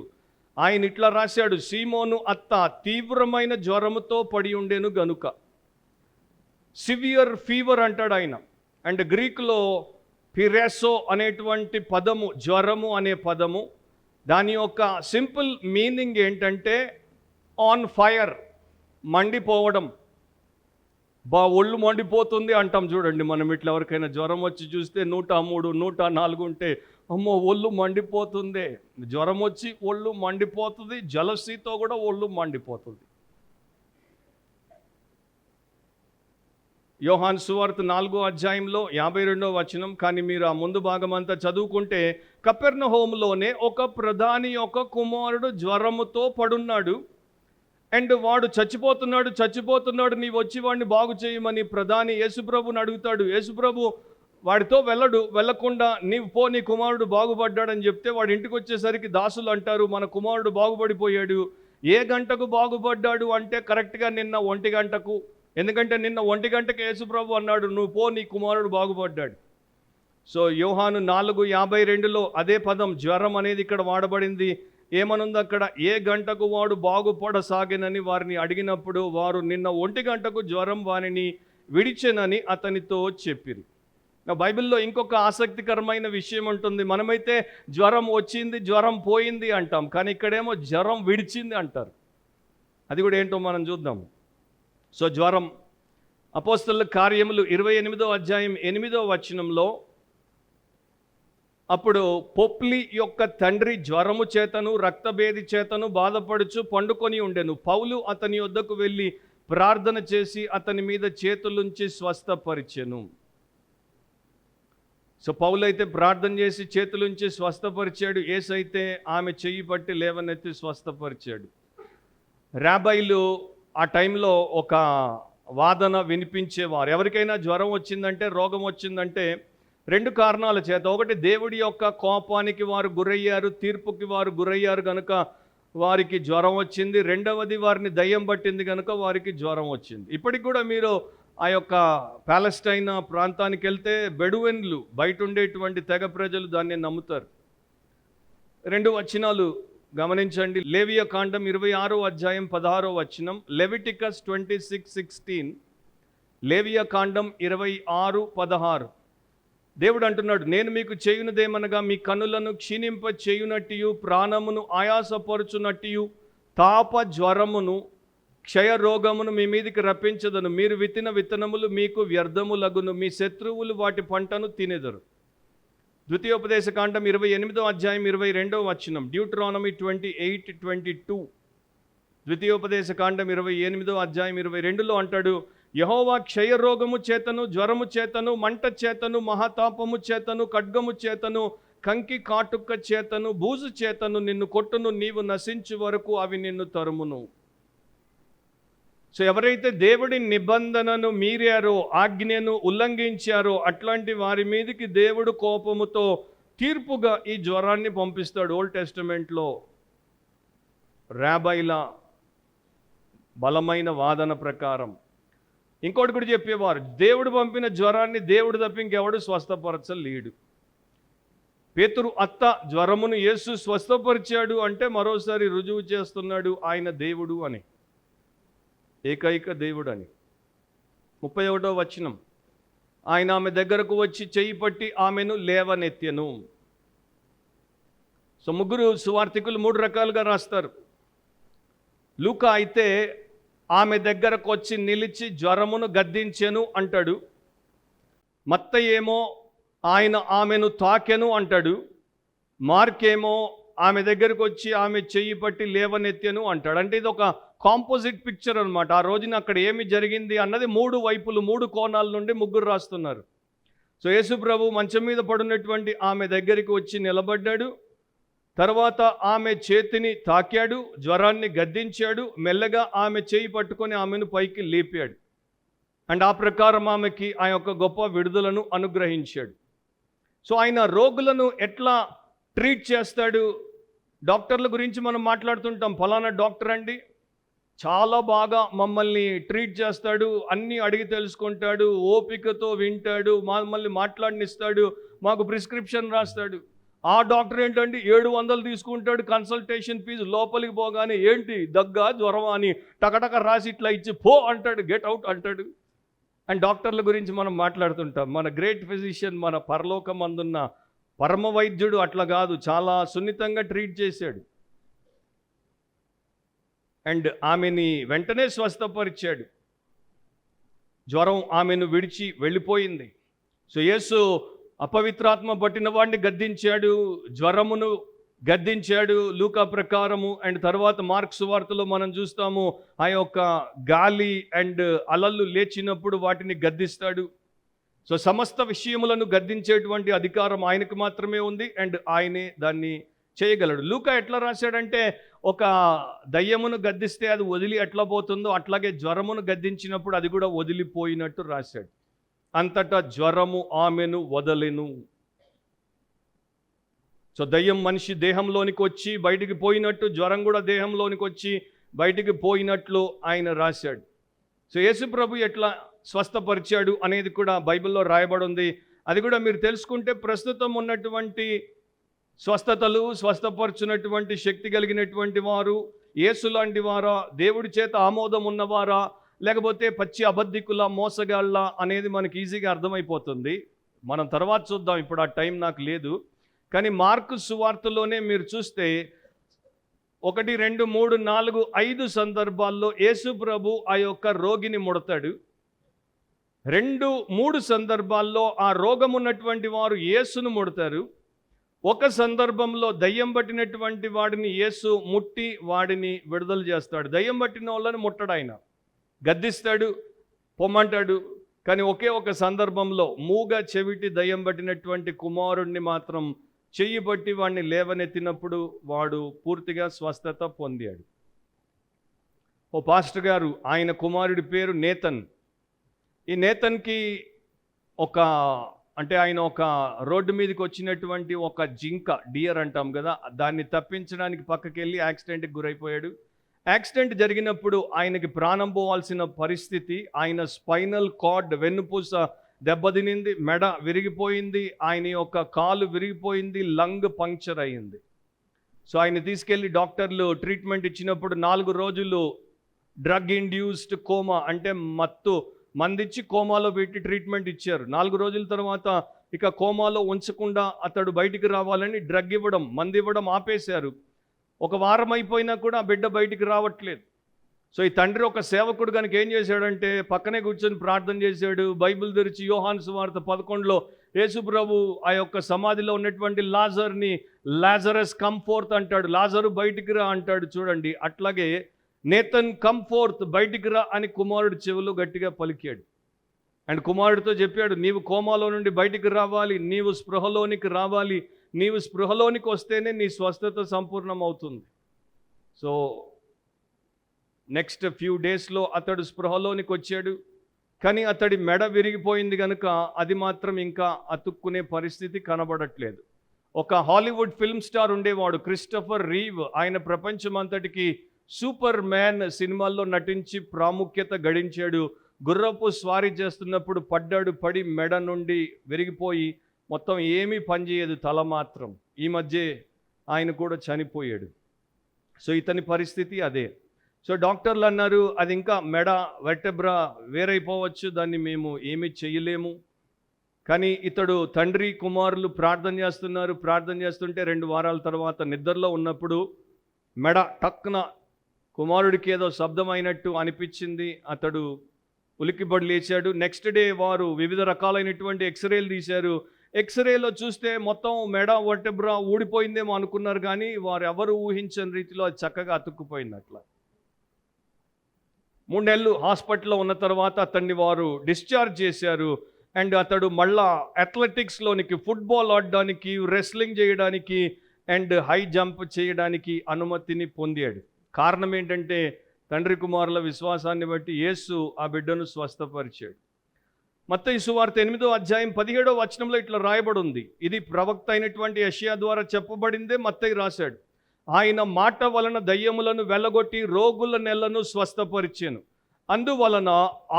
ఆయన ఇట్లా రాశాడు, సీమోను అత్త తీవ్రమైన జ్వరముతో పడి ఉండేను గనుక. సివియర్ ఫీవర్ అంటాడు ఆయన. అండ్ గ్రీకులో పిరెసో అనేటువంటి పదము, జ్వరము అనే పదము, దాని యొక్క సింపుల్ మీనింగ్ ఏంటంటే ఆన్ ఫైర్, మండిపోవడం. ఒళ్ళు మండిపోతుంది అంటాం చూడండి. మనం ఇట్లా ఎవరికైనా జ్వరం వచ్చి చూస్తే 103, 104 ఉంటే అమ్మో ఒళ్ళు మండిపోతుంది. జ్వరం వచ్చి ఒళ్ళు మండిపోతుంది, జలసీతో కూడా ఒళ్ళు మండిపోతుంది. యోహాను సువార్త 4వ అధ్యాయంలో 52వ వచనం, కానీ మీరు ఆ ముందు భాగం అంతా చదువుకుంటే, కపెర్నహూములోనే ఒక ప్రధాని యొక్క కుమారుడు జ్వరముతో పడున్నాడు, అండ్ వాడు చచ్చిపోతున్నాడు, నీవు వచ్చి వాడిని బాగు చేయమని ప్రధాని యేసుప్రభుని అడుగుతాడు. యేసుప్రభు వాడితో వెళ్ళకుండా నీవు పో, నీ కుమారుడు బాగుపడ్డాడని చెప్తే, వాడి ఇంటికి వచ్చేసరికి దాసులు అంటారు, మన కుమారుడు బాగుపడిపోయాడు. ఏ గంటకు బాగుపడ్డాడు అంటే కరెక్ట్గా నిన్న 1 గంటకు. ఎందుకంటే నిన్న 1 గంటకు యేసుప్రభు అన్నాడు, నువ్వు పో, నీ కుమారుడు బాగుపడ్డాడు. సో యోహాను 4:52లో అదే పదం జ్వరం అనేది ఇక్కడ వాడబడింది. ఏమనుంది అక్కడ? ఏ గంటకు వాడు బాగుపడసాగినని వారిని అడిగినప్పుడు వారు నిన్న 1 గంటకు జ్వరం వారిని విడిచెనని అతనితో చెప్పిరి. బైబిల్లో ఇంకొక ఆసక్తికరమైన విషయం ఉంటుంది. మనమైతే జ్వరం వచ్చింది, జ్వరం పోయింది అంటాం, కానీ ఇక్కడేమో జ్వరం విడిచింది అంటారు. అది కూడా ఏంటో మనం చూద్దాం. సో జ్వరం, అపోస్తలుల కార్యములు 28వ అధ్యాయం 8వ వచనంలో, అప్పుడు పొప్లి యొక్క తండ్రి జ్వరము చేతను రక్తభేది చేతను బాధపడుచు పండుకొని ఉండెను. పౌలు అతని వద్దకు వెళ్ళి ప్రార్థన చేసి అతని మీద చేతులుంచి స్వస్థపరిచెను. సో పౌలు అయితే ప్రార్థన చేసి చేతులుంచి స్వస్థపరిచాడు, యేసైతే ఆమె చెయ్యి పట్టి లేవనెత్తి స్వస్థపరిచాడు. రాబైలు ఆ టైంలో ఒక వాదన వినిపించేవారు. ఎవరికైనా జ్వరం వచ్చిందంటే, రోగం వచ్చిందంటే 2 కారణాల చేత. ఒకటి, దేవుడి యొక్క కోపానికి వారు గురయ్యారు, తీర్పుకి వారు గురయ్యారు కనుక వారికి జ్వరం వచ్చింది. రెండవది, వారిని దయ్యం పట్టింది కనుక వారికి జ్వరం వచ్చింది. ఇప్పటికి కూడా మీరు ఆ యొక్క పాలెస్టైన్ ప్రాంతానికి వెళ్తే బెడువెన్లు, బయట ఉండేటువంటి తెగ ప్రజలు దాన్ని నమ్ముతారు. 2 వచనాలు గమనించండి. లేవియ కాండం 26వ అధ్యాయం 16వ వచనం, లెవిటికస్ 26:16. లేవియ కాండం 26:16. దేవుడు అంటున్నాడు, నేను మీకు చేయునదేమనగా మీ కన్నులను క్షీణింప చేయునట్టియు, ప్రాణమును ఆయాసపరుచునట్టియు, తాప జ్వరమును క్షయరోగమును మీ మీదికి రప్పించదను. మీరు విత్తిన విత్తనములు మీకు వ్యర్థములగును, మీ శత్రువులు వాటి పంటను తినెదరు. ద్వితీయోపదేశకాండం 28వ అధ్యాయం 22వ వచనం, డ్యూటరానమీ 28:22. ద్వితీయోపదేశకాండం 28వ అధ్యాయం 22లో అంటాడు, యెహోవా క్షయరోగము చేతను, జ్వరము చేతను, మంట చేతను, మహాతాపము చేతను, ఖడ్గము చేతను, కంకి కాటుక చేతను, బూజు చేతను నిన్ను కొట్టును, నీవు నశించు వరకు అవి నిన్ను తరుమును. సో ఎవరైతే దేవుడి నిబంధనను మీరారో, ఆజ్ఞను ఉల్లంఘించారో, అట్లాంటి వారి మీదకి దేవుడు కోపముతో తీర్పుగా ఈ జ్వరాన్ని పంపిస్తాడు. ఓల్డ్ టెస్టమెంట్లో రాబైల బలమైన వాదన ప్రకారం. ఇంకోటి కూడా చెప్పేవారు, దేవుడు పంపిన జ్వరాన్ని దేవుడు తప్ప ఇంకెవడు స్వస్థపరచలేడు. పేతురు అత్త జ్వరమును యేసు స్వస్థపరిచాడు అంటే మరోసారి రుజువు చేస్తున్నాడు ఆయన దేవుడు అని, ఏకైక దేవుడు అని. 31వ వచనం, ఆయన ఆమె దగ్గరకు వచ్చి చెయ్యి పట్టి ఆమెను లేవనెత్తెను. సో ముగ్గురు సువార్థికులు 3 రకాలుగా రాస్తారు. లూకా అయితే ఆమె దగ్గరకు వచ్చి నిలిచి జ్వరమును గద్దించెను అంటాడు. మత్తయి ఏమో ఆయన ఆమెను తాకెను అంటాడు. మార్కేమో ఆమె దగ్గరకు వచ్చి ఆమె చెయ్యి పట్టి లేవనెత్తెను అంటాడు. అంటే ఇది ఒక కాంపోజిట్ పిక్చర్ అనమాట. ఆ రోజున అక్కడ ఏమి జరిగింది అన్నది 3 వైపులు 3 కోణాల నుండి ముగ్గురు రాస్తున్నారు. సో యేసు ప్రభు మంచం మీద పడున్నటువంటి ఆమె దగ్గరికి వచ్చి నిలబడ్డాడు. తర్వాత ఆమె చేతిని తాకాడు, జ్వరాన్ని గద్దించాడు, మెల్లగా ఆమె చేయి పట్టుకొని ఆమెను పైకి లేపాడు. అండ్ ఆ ప్రకారం ఆమెకి ఆ యొక్క గొప్ప విడుదలను అనుగ్రహించాడు. సో ఆయన రోగులను ఎట్లా ట్రీట్ చేస్తాడు? డాక్టర్ల గురించి మనం మాట్లాడుతుంటాం, ఫలానా డాక్టర్ అండి చాలా బాగా మమ్మల్ని ట్రీట్ చేస్తాడు, అన్నీ అడిగి తెలుసుకుంటాడు, ఓపికతో వింటాడు, మమ్మల్ని మాట్లాడనిస్తాడు, మాకు ప్రిస్క్రిప్షన్ రాస్తాడు. ఆ డాక్టర్ ఏంటండి 700 తీసుకుంటాడు కన్సల్టేషన్ ఫీజు, లోపలికి పోగానే ఏంటి దగ్గా జ్వరం అని టకటక రాసి ఇట్లా ఇచ్చి పో అంటాడు, గెట్ అవుట్ అంటాడు. అండ్ డాక్టర్ల గురించి మనం మాట్లాడుతుంటాం. మన గ్రేట్ ఫిజిషియన్, మన పరలోకమందున్న పరమ వైద్యుడు అట్లా కాదు, చాలా సున్నితంగా ట్రీట్ చేశాడు. అండ్ ఆమెని వెంటనే స్వస్థపరిచాడు. జ్వరం ఆమెను విడిచి వెళ్ళిపోయింది. సో యేసు అపవిత్రాత్మ పట్టిన వాడిని గద్దించాడు, జ్వరమును గద్దించాడు లూకా ప్రకారము. అండ్ తర్వాత మార్క్ సువార్తలో మనం చూస్తాము ఆ యొక్క గాలి అండ్ అలలు లేచినప్పుడు వాటిని గద్దిస్తాడు. సో సమస్త విషయములను గద్దించేటువంటి అధికారం ఆయనకు మాత్రమే ఉంది అండ్ ఆయనే దాన్ని చేయగలడు. లూకా ఎట్లా రాశాడంటే, ఒక దయ్యమును గద్దిస్తే అది వదిలి ఎట్లా పోతుందో అట్లాగే జ్వరమును గద్దించినప్పుడు అది కూడా వదిలిపోయినట్టు రాశాడు. అంతటా జ్వరము ఆమెను వదలెను. సో దయ్యం మనిషి దేహంలోనికి వచ్చి బయటికి పోయినట్టు జ్వరం కూడా దేహంలోనికి వచ్చి బయటికి పోయినట్లు ఆయన రాశాడు. సో యేసు ప్రభు ఎట్లా స్వస్థపరిచాడు అనేది కూడా బైబిల్లో రాయబడి ఉంది. అది కూడా మీరు తెలుసుకుంటే ప్రస్తుతం ఉన్నటువంటి స్వస్థతలు, స్వస్థపరచునటువంటి శక్తి కలిగినటువంటి వారు యేసు లాంటి వారా, దేవుడి చేత ఆమోదం ఉన్నవారా, లేకపోతే పచ్చి అబద్ధికుల, మోసగాళ్ళ అనేది మనకి ఈజీగా అర్థమైపోతుంది. మనం తర్వాత చూద్దాం, ఇప్పుడు ఆ టైం నాకు లేదు. కానీ మార్కు సువార్తలోనే మీరు చూస్తే 1, 2, 3, 4, 5 సందర్భాల్లో యేసు ప్రభు ఆ యొక్క రోగిని ముడతాడు. 2, 3 సందర్భాల్లో ఆ రోగం ఉన్నటువంటి వారు యేసును ముడతారు. ఒక సందర్భంలో దయ్యం పట్టినటువంటి వాడిని యేసు ముట్టి వాడిని విడుదల చేస్తాడు. దయ్యం పట్టిన వాళ్ళని ముట్టడు, ఆయన గద్దిస్తాడు, పొమ్మంటాడు. కానీ ఒకే ఒక సందర్భంలో మూగ చెవిటి దయ్యం పట్టినటువంటి కుమారుణ్ణి మాత్రం చెయ్యి పట్టి వాడిని లేవనెత్తినప్పుడు వాడు పూర్తిగా స్వస్థత పొందాడు. ఓ పాస్టర్ గారు, ఆయన కుమారుడి పేరు నేతన్. ఈ నేతన్కి ఆయన ఒక రోడ్డు మీదకి వచ్చినటువంటి ఒక జింక, డియర్ అంటాం కదా, దాన్ని తప్పించడానికి పక్కకి వెళ్ళి యాక్సిడెంట్కి గురైపోయాడు. యాక్సిడెంట్ జరిగినప్పుడు ఆయనకి ప్రాణం పోవాల్సిన పరిస్థితి. ఆయన స్పైనల్ కార్డ్, వెన్నుపూస దెబ్బతినింది, మెడ విరిగిపోయింది, ఆయన యొక్క కాలు విరిగిపోయింది, లంగ్ పంక్చర్ అయ్యింది. సో ఆయన తీసుకెళ్ళి డాక్టర్లు ట్రీట్మెంట్ ఇచ్చినప్పుడు 4 రోజులు డ్రగ్ ఇండ్యూస్డ్ కోమా, అంటే మందిచ్చి కోమాలో పెట్టి ట్రీట్మెంట్ ఇచ్చారు. 4 రోజుల తర్వాత ఇక కోమాలో ఉంచకుండా అతడు బయటికి రావాలని డ్రగ్ ఇవ్వడం, మందు ఇవ్వడం ఆపేశారు. 1 వారం అయిపోయినా కూడా ఆ బిడ్డ బయటికి రావట్లేదు. సో ఈ తండ్రి ఒక సేవకుడు కనుక ఏం చేశాడంటే పక్కనే కూర్చొని ప్రార్థన చేశాడు. బైబిల్ తెరిచి యోహాను సువార్త 11లో యేసు ప్రభు ఆ యొక్క సమాధిలో ఉన్నటువంటి లాజరస్ కమ్ ఫోర్త్ అంటాడు, లాజరు బయటికి రా అంటాడు. చూడండి, అట్లాగే నేతన్ కమ్ ఫోర్త్, బయటికి రా అని కుమారుడు చెవులు గట్టిగా పలికాడు. అండ్ కుమారుడితో చెప్పాడు, నీవు కోమాలో నుండి బయటికి రావాలి, నీవు స్పృహలోనికి రావాలి, నీవు స్పృహలోనికి వస్తేనే నీ స్వస్థత సంపూర్ణం అవుతుంది. సో నెక్స్ట్ ఫ్యూ డేస్లో అతడు స్పృహలోనికి వచ్చాడు. కానీ అతడి మెడ విరిగిపోయింది కనుక అది మాత్రం ఇంకా అతుక్కునే పరిస్థితి కనబడట్లేదు. ఒక హాలీవుడ్ ఫిల్మ్ స్టార్ ఉండేవాడు, క్రిస్టఫర్ రీవ్. ఆయన ప్రపంచమంతటికి సూపర్ మ్యాన్ సినిమాల్లో నటించి ప్రాముఖ్యత గడించాడు. గుర్రపు స్వారీ చేస్తున్నప్పుడు పడి మెడ నుండి విరిగిపోయి మొత్తం ఏమీ పనిచేయదు, తల మాత్రం. ఈ మధ్య ఆయన కూడా చనిపోయాడు. సో ఇతని పరిస్థితి అదే. సో డాక్టర్లు అన్నారు అది ఇంకా మెడ వెర్టెబ్రా వేరైపోవచ్చు, దాన్ని మేము ఏమీ చేయలేము. కానీ ఇతడు తండ్రి కుమారులు ప్రార్థన చేస్తున్నారు. ప్రార్థన చేస్తుంటే 2 వారాల తర్వాత నిద్రలో ఉన్నప్పుడు మెడ టక్కున కుమారుడికి ఏదో శబ్దం అయినట్టు అనిపించింది. అతడు ఉలిక్కిపడి లేచాడు. నెక్స్ట్ డే వారు వివిధ రకాలైనటువంటి ఎక్స్రేలు తీశారు. ఎక్స్రేలో చూస్తే మొత్తం మెడ వర్టెబ్రా ఊడిపోయిందేమో అనుకున్నారు, కానీ వారు ఎవరు ఊహించని రీతిలో అది చక్కగా అతుక్కుపోయింది. అట్లా 3 నెలలు హాస్పిటల్లో ఉన్న తర్వాత అతన్ని వారు డిశ్చార్జ్ చేశారు. అండ్ అతడు మళ్ళా అథ్లెటిక్స్లోనికి, ఫుట్బాల్ ఆడడానికి, రెస్లింగ్ చేయడానికి అండ్ హై జంప్ చేయడానికి అనుమతిని పొందాడు. కారణం ఏంటంటే తండ్రి కుమారుల విశ్వాసాన్ని బట్టి యేసు ఆ బిడ్డను స్వస్థపరిచాడు. మత్తయి సువార్త 8వ అధ్యాయం 17వ వచనంలో ఇట్లా రాయబడి ఉంది. ఇది ప్రవక్త అయినటువంటి యెషయా ద్వారా చెప్పబడిందే మత్తయి రాశాడు. ఆయన మాట వలన దయ్యములను వెళ్ళగొట్టి రోగుల నెలను స్వస్థపరిచెను. అందువలన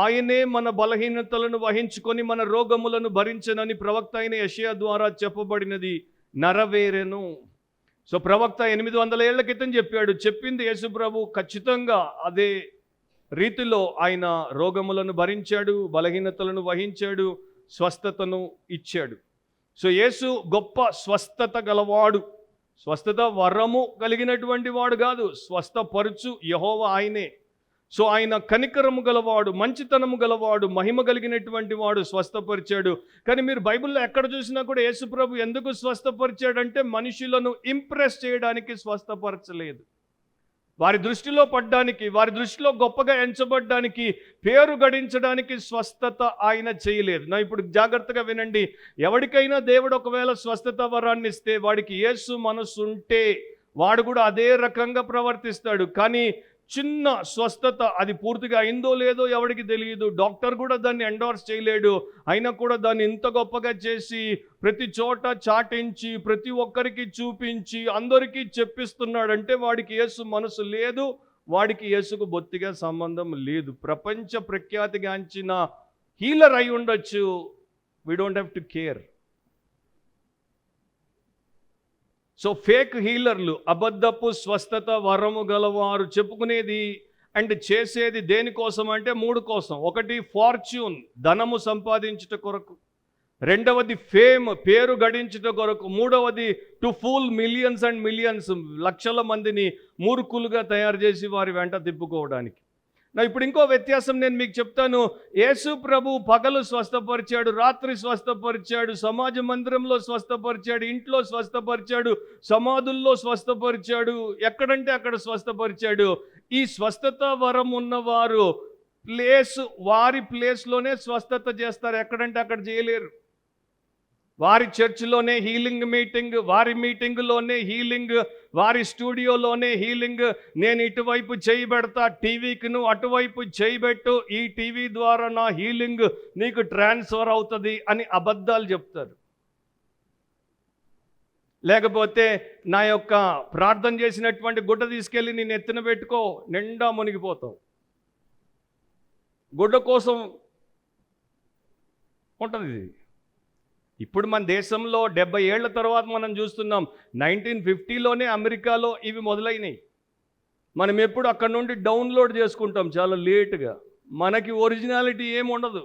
ఆయనే మన బలహీనతలను వహించుకొని మన రోగములను భరించెనని ప్రవక్త అయిన యెషయా ద్వారా చెప్పబడినది నెరవేరెను. సో ప్రవక్త 800 ఏళ్ల క్రితం చెప్పాడు. చెప్పింది యేసు ప్రభు ఖచ్చితంగా అదే రీతిలో ఆయన రోగములను భరించాడు, బలహీనతలను వహించాడు, స్వస్థతను ఇచ్చాడు. సో యేసు గొప్ప స్వస్థత గలవాడు. స్వస్థత వరము కలిగినటువంటి వాడు కాదు, స్వస్థపరుచు యెహోవా ఆయనే. సో ఆయన కనికరము గలవాడు, మంచితనము గలవాడు, మహిమ కలిగినటువంటి వాడు, స్వస్థపరిచాడు. కానీ మీరు బైబిల్లో ఎక్కడ చూసినా కూడా యేసు ప్రభు ఎందుకు స్వస్థపరిచాడంటే మనుషులను ఇంప్రెస్ చేయడానికి స్వస్థపరచలేదు. వారి దృష్టిలో పడ్డానికి, వారి దృష్టిలో గొప్పగా ఎంచబడ్డానికి, పేరు గడించడానికి స్వస్థత ఆయన చేయలేదు. నా ఇప్పుడు జాగ్రత్తగా వినండి. ఎవరికైనా దేవుడు ఒకవేళ స్వస్థత వరాన్ని ఇస్తే వాడికి యేసు మనసు ఉంటే వాడు కూడా అదే రకంగా ప్రవర్తిస్తాడు. కానీ చిన్న స్వస్థత, అది పూర్తిగా అయిందో లేదో ఎవరికి తెలియదు, డాక్టర్ కూడా దాన్ని ఎండోర్స్ చేయలేడు. అయినా కూడా దాన్ని ఇంత గొప్పగా చేసి ప్రతి చోట చాటించి ప్రతి ఒక్కరికి చూపించి అందరికీ చెప్పిస్తున్నాడంటే వాడికి యేసు మనసు లేదు, వాడికి యేసుకు బొత్తిగా సంబంధం లేదు. ప్రపంచ ప్రఖ్యాతిగాంచిన హీలర్ అయి ఉండొచ్చు, we don't have to care. So fake హీలర్లు, అబద్ధపు స్వస్థత వరము గలవారు చెప్పుకునేది అండ్ చేసేది దేనికోసం అంటే 3 కోసం. ఒకటి ఫార్చ్యూన్, ధనము సంపాదించుట కొరకు. రెండవది ఫేమ్, పేరు గడించుట కొరకు. మూడవది to fool millions and millions, లక్షల మందిని మూర్ఖులుగా తయారు చేసి వారి వెంట తిప్పుకోవడానికి. ఇప్పుడు ఇంకో వ్యత్యాసం నేను మీకు చెప్తాను. యేసు ప్రభు పగలు స్వస్థపరిచాడు, రాత్రి స్వస్థపరిచాడు, సమాజ మందిరంలో స్వస్థపరిచాడు, ఇంట్లో స్వస్థపరిచాడు, సమాధుల్లో స్వస్థపరిచాడు, ఎక్కడంటే అక్కడ స్వస్థపరిచాడు. ఈ స్వస్థత వరం ఉన్నవారు వారి ప్లేస్లోనే స్వస్థత చేస్తారు, ఎక్కడంటే అక్కడ చేయలేరు. వారి చర్చిలోనే హీలింగ్ మీటింగ్, వారి మీటింగ్లోనే హీలింగ్, వారి స్టూడియోలోనే హీలింగ్. నేను ఇటువైపు చేయబెడతా టీవీకి, నువ్వు అటువైపు చేయబెట్టు, ఈ టీవీ ద్వారా నా హీలింగ్ నీకు ట్రాన్స్ఫర్ అవుతుంది అని అబద్ధాలు చెప్తారు. లేకపోతే నా యొక్క ప్రార్థన చేసినటువంటి గుడ్డ తీసుకెళ్ళి నేను ఎత్తున పెట్టుకో, నిండా మునిగిపోతావు. గుడ్డ కోసం ఉంటుంది ఇది. ఇప్పుడు మన దేశంలో 70 ఏళ్ల తర్వాత మనం చూస్తున్నాం. 1950లోనే అమెరికాలో ఇవి మొదలైనవి. మనం ఎప్పుడు అక్కడ నుండి డౌన్లోడ్ చేసుకుంటాం చాలా లేటుగా. మనకి ఒరిజినాలిటీ ఏమి ఉండదు.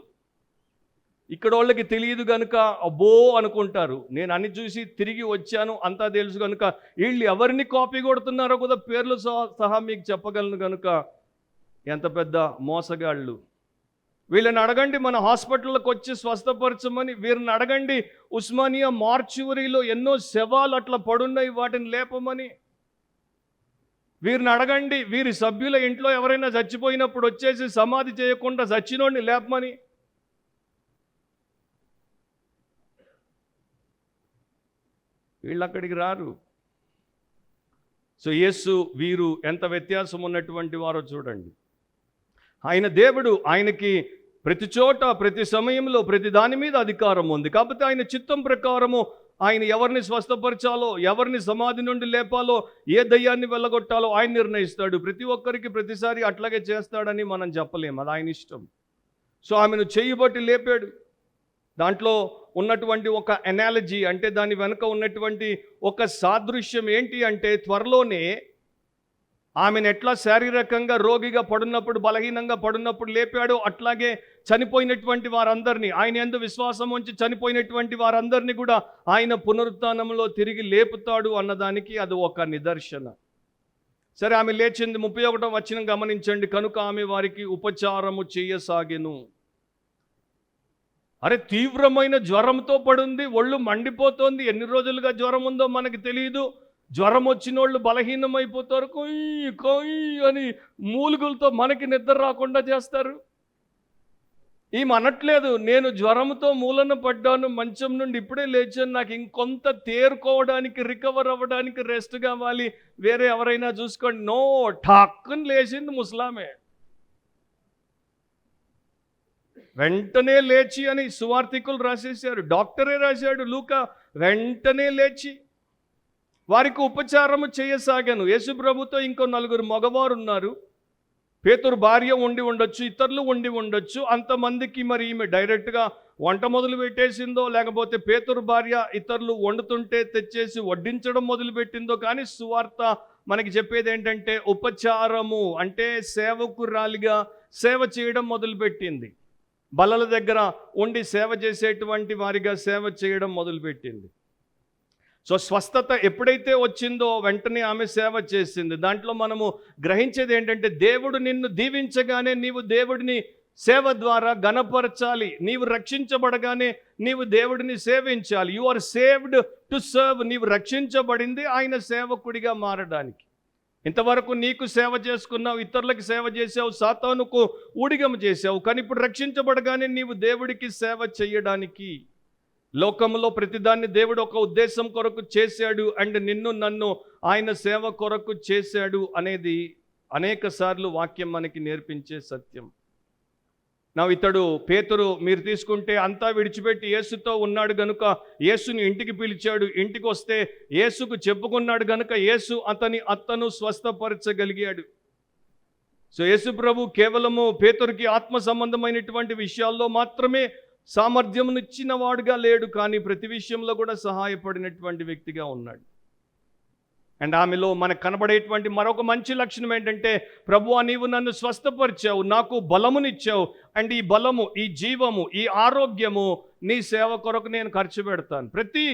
ఇక్కడ వాళ్ళకి తెలియదు కనుక అబ్బో అనుకుంటారు. నేను అన్ని చూసి తిరిగి వచ్చాను, అంతా తెలుసు కనుక వీళ్ళు ఎవరిని కాపీ కొడుతున్నారో కూడా పేర్లు సహా మీకు చెప్పగలను కనుక ఎంత పెద్ద మోసగాళ్ళు. వీళ్ళని అడగండి మన హాస్పిటల్కి వచ్చి స్వస్థపరచమని, వీరిని అడగండి ఉస్మానియా మార్చువరీలో ఎన్నో శవాలు అట్లా పడున్నాయి వాటిని లేపమని. వీరిని అడగండి వీరి సభ్యుల ఇంట్లో ఎవరైనా చచ్చిపోయినప్పుడు వచ్చేసి సమాధి చేయకుండా చచ్చినోడిని లేపమని. వీళ్ళు అక్కడికి రారు. సో యేసు వీరు ఎంత వ్యత్యాసం ఉన్నటువంటి వారో చూడండి. ఆయన దేవుడు, ఆయనకి ప్రతి చోట, ప్రతి సమయంలో, ప్రతి దాని మీద అధికారం ఉంది. కాబట్టి ఆయన చిత్తం ప్రకారము ఆయన ఎవరిని స్వస్థపరచాలో, ఎవరిని సమాధి నుండి లేపాలో, ఏ దయ్యాన్ని వెళ్ళగొట్టాలో ఆయన నిర్ణయిస్తాడు. ప్రతి ఒక్కరికి ప్రతిసారి అట్లాగే చేస్తాడని మనం చెప్పలేము, అది ఆయన ఇష్టం. సో ఆమెను చేయబట్టి లేపాడు. దాంట్లో ఉన్నటువంటి ఒక ఎనాలజీ, అంటే దాని వెనుక ఉన్నటువంటి ఒక సాదృశ్యం ఏంటి అంటే, త్వరలోనే ఆమెను ఎట్లా శారీరకంగా రోగిగా పడున్నప్పుడు, బలహీనంగా పడున్నప్పుడు లేపాడో, అట్లాగే చనిపోయినటువంటి వారందరినీ, ఆయన యందు విశ్వాసం ఉంచి చనిపోయినటువంటి వారందరినీ కూడా ఆయన పునరుత్థానంలో తిరిగి లేపుతాడు అన్నదానికి అది ఒక నిదర్శన. సరే, ఆమె లేచింది. 31వ వచనం గమనించండి. కనుక ఆమె వారికి ఉపచారము చేయసాగెను. అరే, తీవ్రమైన జ్వరంతో పడుంది, ఒళ్ళు మండిపోతోంది. ఎన్ని రోజులుగా జ్వరం ఉందో మనకి తెలియదు. జ్వరం వచ్చిన వాళ్ళు బలహీనమైపోతారు, కొయ్యి కొయ్యి అని మూలుగులతో మనకి నిద్ర రాకుండా చేస్తారు. ఈమె అనట్లేదు, నేను జ్వరంతో మూలన పడ్డాను, మంచం నుండి ఇప్పుడే లేచాను, నాకు ఇంకొంత తేరుకోవడానికి, రికవర్ అవ్వడానికి రెస్ట్ కావాలి, వేరే ఎవరైనా చూసుకోండి. నో, ఠాక్కుని లేచింది ముసలామే. వెంటనే లేచి అని సువార్తికులు రాసేశారు, డాక్టరే రాశాడు లూకా. వెంటనే లేచి వారికి ఉపచారము చేయసాగాను. యేసుప్రభుతో ఇంకో 4 మగవారు ఉన్నారు. పేతురు భార్య ఉండి ఉండొచ్చు, ఇతరులు ఉండి ఉండొచ్చు. అంతమందికి మరి ఈమె డైరెక్ట్గా వంట మొదలు పెట్టేసిందో, లేకపోతే పేతురు భార్య ఇతరులు వండుతుంటే తెచ్చేసి వడ్డించడం మొదలుపెట్టిందో, కానీ సువార్త మనకి చెప్పేది ఏంటంటే, ఉపచారము అంటే సేవకురాలిగా సేవ చేయడం మొదలుపెట్టింది. బల్లల దగ్గర ఉండి సేవ చేసేటువంటి వారిగా సేవ చేయడం మొదలుపెట్టింది. సో స్వస్థత ఎప్పుడైతే వచ్చిందో వెంటనే ఆమె సేవ చేసింది. దాంట్లో మనము గ్రహించేది ఏంటంటే, దేవుడు నిన్ను దీవించగానే నీవు దేవుడిని సేవ ద్వారా గణపరచాలి. నీవు రక్షించబడగానే నీవు దేవుడిని సేవించాలి. You are saved to serve. నీవు రక్షించబడింది ఆయన సేవకుడిగా మారడానికి. ఇంతవరకు నీకు సేవ చేసుకున్నావు, ఇతరులకు సేవ చేసావు, సాతానుకు ఊడిగం చేసావు. కానీ ఇప్పుడు రక్షించబడగానే నీవు దేవుడికి సేవ చేయడానికి. లోకంలో ప్రతిదాన్ని దేవుడు ఒక ఉద్దేశం కొరకు చేశాడు, అండ్ నిన్ను నన్ను ఆయన సేవ కొరకు చేశాడు అనేది అనేక సార్లు వాక్యం మనకి నేర్పించే సత్యం. ఇతడు పేతురు మీరు తీసుకుంటే అంతా విడిచిపెట్టి యేసుతో ఉన్నాడు గనుక యేసుని ఇంటికి పిలిచాడు. ఇంటికి వస్తే యేసుకు చెప్పుకున్నాడు గనుక యేసు అతను స్వస్థపరచగలిగాడు. సో యేసు ప్రభు కేవలము పేతురుకి ఆత్మ సంబంధమైనటువంటి విషయాల్లో మాత్రమే సామర్థ్యమునిచ్చిన వాడుగా లేడు, కానీ ప్రతి విషయంలో కూడా సహాయపడినటువంటి వ్యక్తిగా ఉన్నాడు. అండ్ ఆమెలో మనకు కనబడేటువంటి మరొక మంచి లక్షణం ఏంటంటే, ప్రభువా నీవు నన్ను స్వస్థపరిచావు, నాకు బలమునిచ్చావు, అండ్ ఈ బలము, ఈ జీవము, ఈ ఆరోగ్యము నీ సేవ కొరకు నేను ఖర్చు పెడతాను. ప్రతి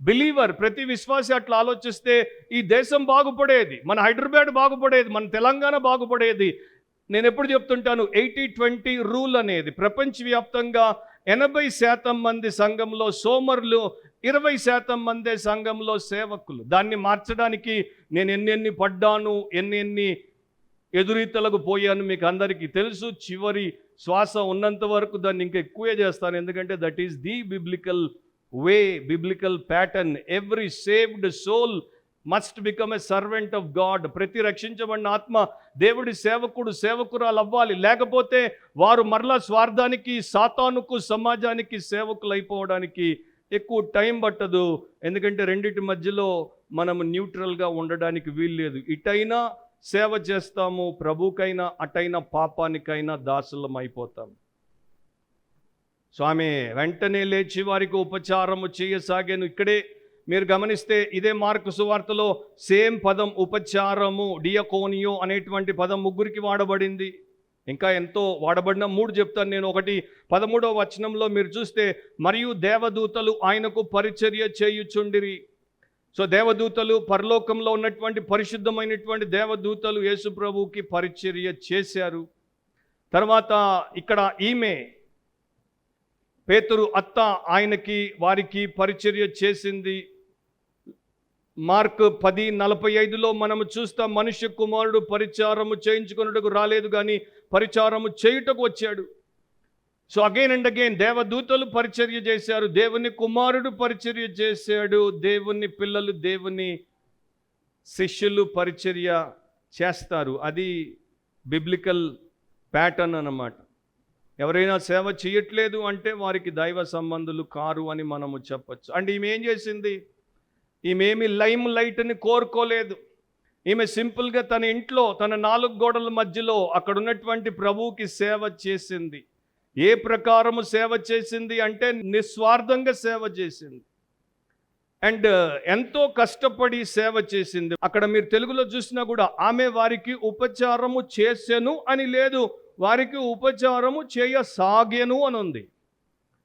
బిలీవర్, ప్రతి విశ్వాసి అట్లా ఆలోచిస్తే ఈ దేశం బాగుపడేది, మన హైదరాబాద్ బాగుపడేది, మన తెలంగాణ బాగుపడేది. నేను ఎప్పుడు చెప్తుంటాను, 80-20 రూల్ అనేది. ప్రపంచవ్యాప్తంగా 80% మంది సంఘంలో సోమరులు, 20% మందే సంఘంలో సేవకులు. దాన్ని మార్చడానికి నేను ఎన్ని పడ్డాను, ఎన్ని ఎదురీతలకు పోయాను మీకు అందరికీ తెలుసు. చివరి శ్వాస ఉన్నంత వరకు దాన్ని ఇంకా ఎక్కువే చేస్తాను, ఎందుకంటే that is the biblical way, biblical pattern. Every saved soul must become a servant of God. ప్రతి రక్షించబడిన ఆత్మ దేవుడి సేవకుడు, సేవకురాలు అవ్వాలి. లేకపోతే వారు మరలా స్వార్థానికి, సాతానుకు, సమాజానికి సేవకులు అయిపోవడానికి ఎక్కువ టైం పట్టదు. ఎందుకంటే రెండిటి మధ్యలో మనము న్యూట్రల్గా ఉండడానికి వీల్లేదు. ఇటైనా సేవ చేస్తాము ప్రభుకైనా, అటైనా పాపానికైనా దాసులం అయిపోతాం. సో ఆమె వెంటనే లేచి వారికి ఉపచారము చేయసాగాను. ఇక్కడే మీరు గమనిస్తే ఇదే మార్కు సువార్తలో సేమ్ పదం ఉపచారము, డియకోనియో అనేటువంటి పదం 3కి వాడబడింది. ఇంకా ఎంతో వాడబడిన 3 చెప్తాను నేను. ఒకటి 13వ వచనంలో మీరు చూస్తే, మరియు దేవదూతలు ఆయనకు పరిచర్య చేయుచుండిరి. సో దేవదూతలు, పరలోకంలో ఉన్నటువంటి పరిశుద్ధమైనటువంటి దేవదూతలు యేసు ప్రభువుకి పరిచర్య చేశారు. తర్వాత ఇక్కడ ఈమె పేతురు అత్త ఆయనకి వారికి పరిచర్య చేసింది. మార్క్ 10:45లో మనము చూస్తాం, మనుష్య కుమారుడు పరిచారము చేయించుకున్నట్టుకు రాలేదు కానీ పరిచారము చేయుటకు వచ్చాడు. సో అగైన్ అండ్ అగైన్ దేవదూతలు పరిచర్య చేశారు, దేవుని కుమారుడు పరిచర్య చేశాడు, దేవుని పిల్లలు, దేవుని శిష్యులు పరిచర్య చేస్తారు. అది బిబ్లికల్ ప్యాటర్న్ అన్నమాట. ఎవరైనా సేవ చేయట్లేదు అంటే వారికి దైవ సంబంధులు కారు అని మనము చెప్పచ్చు. అండ్ ఈమె ఏం చేసింది? ఈమె లైమ్ లైట్ని కోరుకోలేదు. ఈమె సింపుల్గా తన ఇంట్లో, తన 4 గోడల మధ్యలో అక్కడ ఉన్నటువంటి ప్రభువుకి సేవ చేసింది. ఏ ప్రకారము సేవ చేసింది అంటే నిస్వార్థంగా సేవ చేసింది. అండ్ ఎంతో కష్టపడి సేవ చేసింది. అక్కడ మీరు తెలుగులో చూసినా కూడా ఆమె వారికి ఉపచారము చేసెను అని లేదు, వారికి ఉపచారము చేయసాగెను అని ఉంది.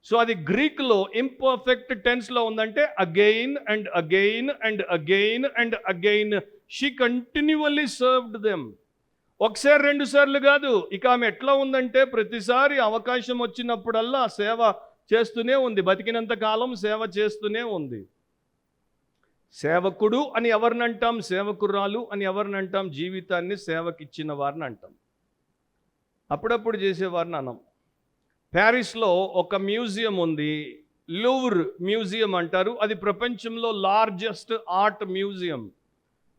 సో అది గ్రీక్లో ఇంపర్ఫెక్ట్ టెన్స్లో ఉందంటే again and again and again and again she continually served them. ఒకసారి రెండు సార్లు కాదు. ఇక ఆమె ఎట్లా ఉందంటే ప్రతిసారి అవకాశం వచ్చినప్పుడల్లా సేవ చేస్తూనే ఉంది. బతికినంత కాలం సేవ చేస్తూనే ఉంది. సేవకుడు అని ఎవరిని అంటాం, సేవకురాలు అని ఎవరిని అంటాం? జీవితాన్ని సేవకిచ్చిన వారిని అంటాం, అప్పుడప్పుడు చేసేవారిని అనం. ప్యారిస్లో ఒక మ్యూజియం ఉంది, లూవ్ర్ మ్యూజియం అంటారు. అది ప్రపంచంలో లార్జెస్ట్ ఆర్ట్ మ్యూజియం.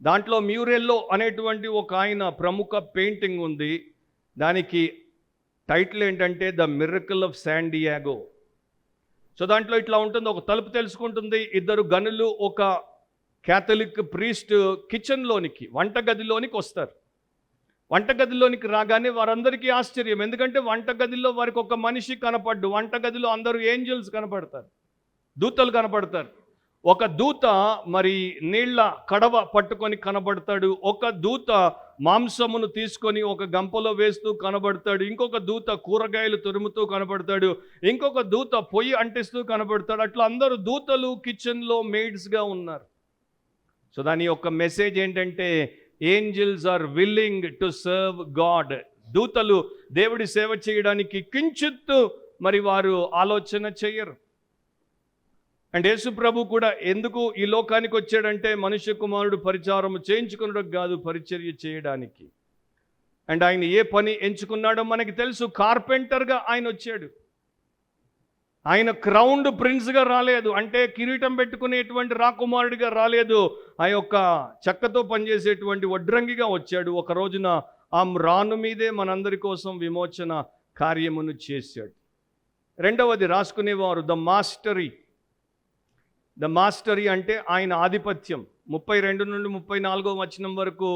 దాంట్లో మ్యూరెల్లో అనేటువంటి ఒక ఆయన ప్రముఖ పెయింటింగ్ ఉంది. దానికి టైటిల్ ఏంటంటే the miracle of San Diego. So దాంట్లో ఇట్లా ఉంటుంది, ఒక తలుపు తెలుసుకుంటుంది, ఇద్దరు గనులు ఒక క్యాథలిక్ ప్రీస్ట్ కిచెన్లోనికి, వంటగదిలోనికి వస్తారు. వంటగదిలోనికి రాగానే వారందరికీ ఆశ్చర్యం, ఎందుకంటే వంటగదిలో వారికి ఒక మనిషి కనపడ్డు. వంటగదిలో అందరూ ఏంజల్స్ కనపడతారు, దూతలు కనపడతారు. ఒక దూత మరి నీళ్ల కడవ పట్టుకొని కనబడతాడు, ఒక దూత మాంసమును తీసుకొని ఒక గంపలో వేస్తూ కనబడతాడు, ఇంకొక దూత కూరగాయలు తురుముతూ కనబడతాడు, ఇంకొక దూత పొయ్యి అంటిస్తూ కనబడతాడు. అట్లా అందరూ దూతలు కిచెన్లో మెయిడ్స్గా ఉన్నారు. సో దాని యొక్క మెసేజ్ ఏంటంటే angels are willing to serve God. దూతలు దేవుడి సేవ చేయడానికి కించిత్తు మరి వారు ఆలోచన చేయరు. అండ్ యేసు ప్రభు కూడా ఎందుకు ఈ లోకానికి వచ్చాడంటే మనుష్య కుమారుడు పరిచారము చేయించుకున్నట్టు కాదు, పరిచర్య చేయడానికి. అండ్ ఆయన ఏ పని ఎంచుకున్నాడో మనకి తెలుసు. కార్పెంటర్గా ఆయన వచ్చాడు. ఆయన క్రౌండ్ ప్రిన్స్గా రాలేదు, అంటే కిరీటం పెట్టుకునేటువంటి రాకుమారుడిగా రాలేదు. ఆ యొక్క చెక్కతో పనిచేసేటువంటి వడ్రంగిగా వచ్చాడు. ఒక రోజున ఆ రాను మీదే మనందరి కోసం విమోచన కార్యమును చేశాడు. రెండవది రాసుకునేవారు ద మాస్టరీ. ద మాస్టరీ అంటే ఆయన ఆధిపత్యం. 32 నుండి 34 వచనం వరకు,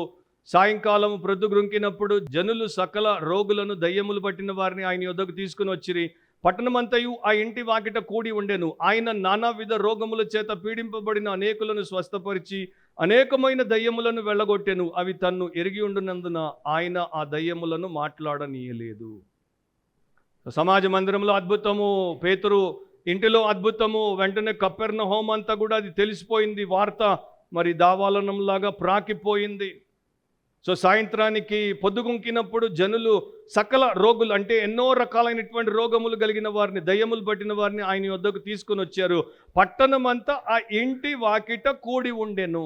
సాయంకాలం ప్రొద్దుగ్రుంకినప్పుడు జనులు సకల రోగులను దయ్యములు పట్టిన వారిని ఆయన యొద్దకు తీసుకుని వచ్చిరి. పట్టణమంతయు ఆ ఇంటి వాకిట కూడి ఉండెను. ఆయన నానావిధ రోగముల చేత పీడింపబడిన అనేకులను స్వస్థపరిచి అనేకమైన దయ్యములను వెళ్ళగొట్టెను. అవి తన్ను ఎరిగి ఉండునందున ఆయన ఆ దయ్యములను మాట్లాడనీయలేదు. సమాజ మందిరంలో అద్భుతము, పేతురు ఇంటిలో అద్భుతము, వెంటనే కపెర్నహూము అంతా కూడా అది తెలిసిపోయింది. వార్త మరి దావాలనంలాగా ప్రాకిపోయింది. సో సాయంత్రానికి పొద్దుగుంకినప్పుడు జనులు సకల రోగులు, అంటే ఎన్నో రకాలైనటువంటి రోగములు కలిగిన వారిని, దయ్యములు పట్టిన వారిని ఆయన వద్దకు తీసుకుని వచ్చారు. పట్టణమంతా ఆ ఇంటి వాకిట కూడి ఉండెను.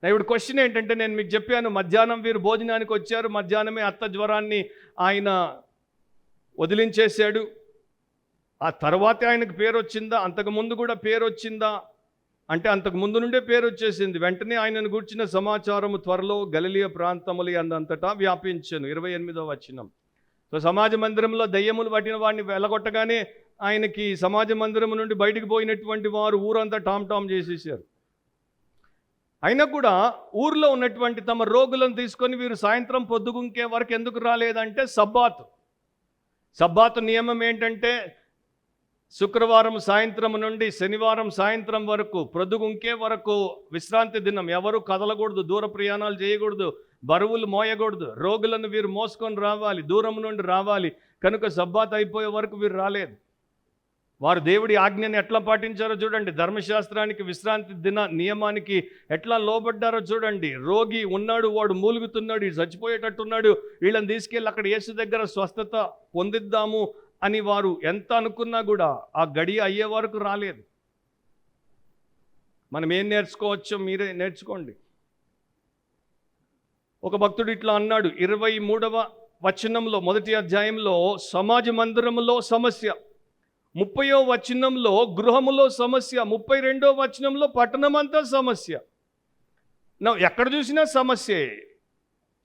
ఇప్పుడు క్వశ్చన్ ఏంటంటే, నేను మీకు చెప్పాను మధ్యాహ్నం వీరు భోజనానికి వచ్చారు, మధ్యాహ్నమే అత్త జ్వరాన్ని ఆయన వదిలించేశాడు. ఆ తర్వాతే ఆయనకు పేరు వచ్చిందా, అంతకుముందు కూడా పేరు వచ్చిందా అంటే అంతకు ముందు నుండే పేరు వచ్చేసింది. వెంటనే ఆయనను గూర్చిన సమాచారము త్వరలో గలిలయ ప్రాంతములు అందంతటా వ్యాపించెను. 28వ వచనం. సో సమాజ మందిరంలో దయ్యములు పట్టిన వాడిని వెళ్ళగొట్టగానే ఆయనకి సమాజ మందిరం నుండి బయటికి పోయినటువంటి వారు ఊరంతా టామ్ చేసేసారు. అయినా కూడా ఊర్లో ఉన్నటువంటి తమ రోగులను తీసుకొని వీరు సాయంత్రం పొద్దుగుంకే వరకు ఎందుకు రాలేదంటే సబ్బాతు నియమం ఏంటంటే శుక్రవారం సాయంత్రం నుండి శనివారం సాయంత్రం వరకు, ప్రొద్దుగుంకే వరకు విశ్రాంతి దినం. ఎవరు కదలకూడదు, దూర ప్రయాణాలు చేయకూడదు, బరువులు మోయకూడదు. రోగులను వీరు మోసుకొని రావాలి, దూరం నుండి రావాలి. కనుక సబ్బాత్ అయిపోయే వరకు వీరు రాలేదు. వారు దేవుడి ఆజ్ఞని ఎట్లా పాటించారో చూడండి. ధర్మశాస్త్రానికి, విశ్రాంతి దిన నియమానికి ఎట్లా లోబడ్డారో చూడండి. రోగి ఉన్నాడు, వాడు మూలుగుతున్నాడు, చచ్చిపోయేటట్టున్నాడు, వీళ్ళని తీసుకెళ్ళి అక్కడ యేసు దగ్గర స్వస్థత పొందిద్దాము అని వారు ఎంత అనుకున్నా కూడా ఆ గడియ అయ్యే వరకు రాలేదు. మనం ఏం నేర్చుకోవచ్చో మీరే నేర్చుకోండి. ఒక భక్తుడు ఇట్లా అన్నాడు 23వ వచనంలో, మొదటి అధ్యాయంలో సమాజ మందిరములో సమస్య, 30వ వచనంలో గృహములో సమస్య, 32వ వచనంలో పట్టణమంతా సమస్య. ఎక్కడ చూసినా సమస్యే.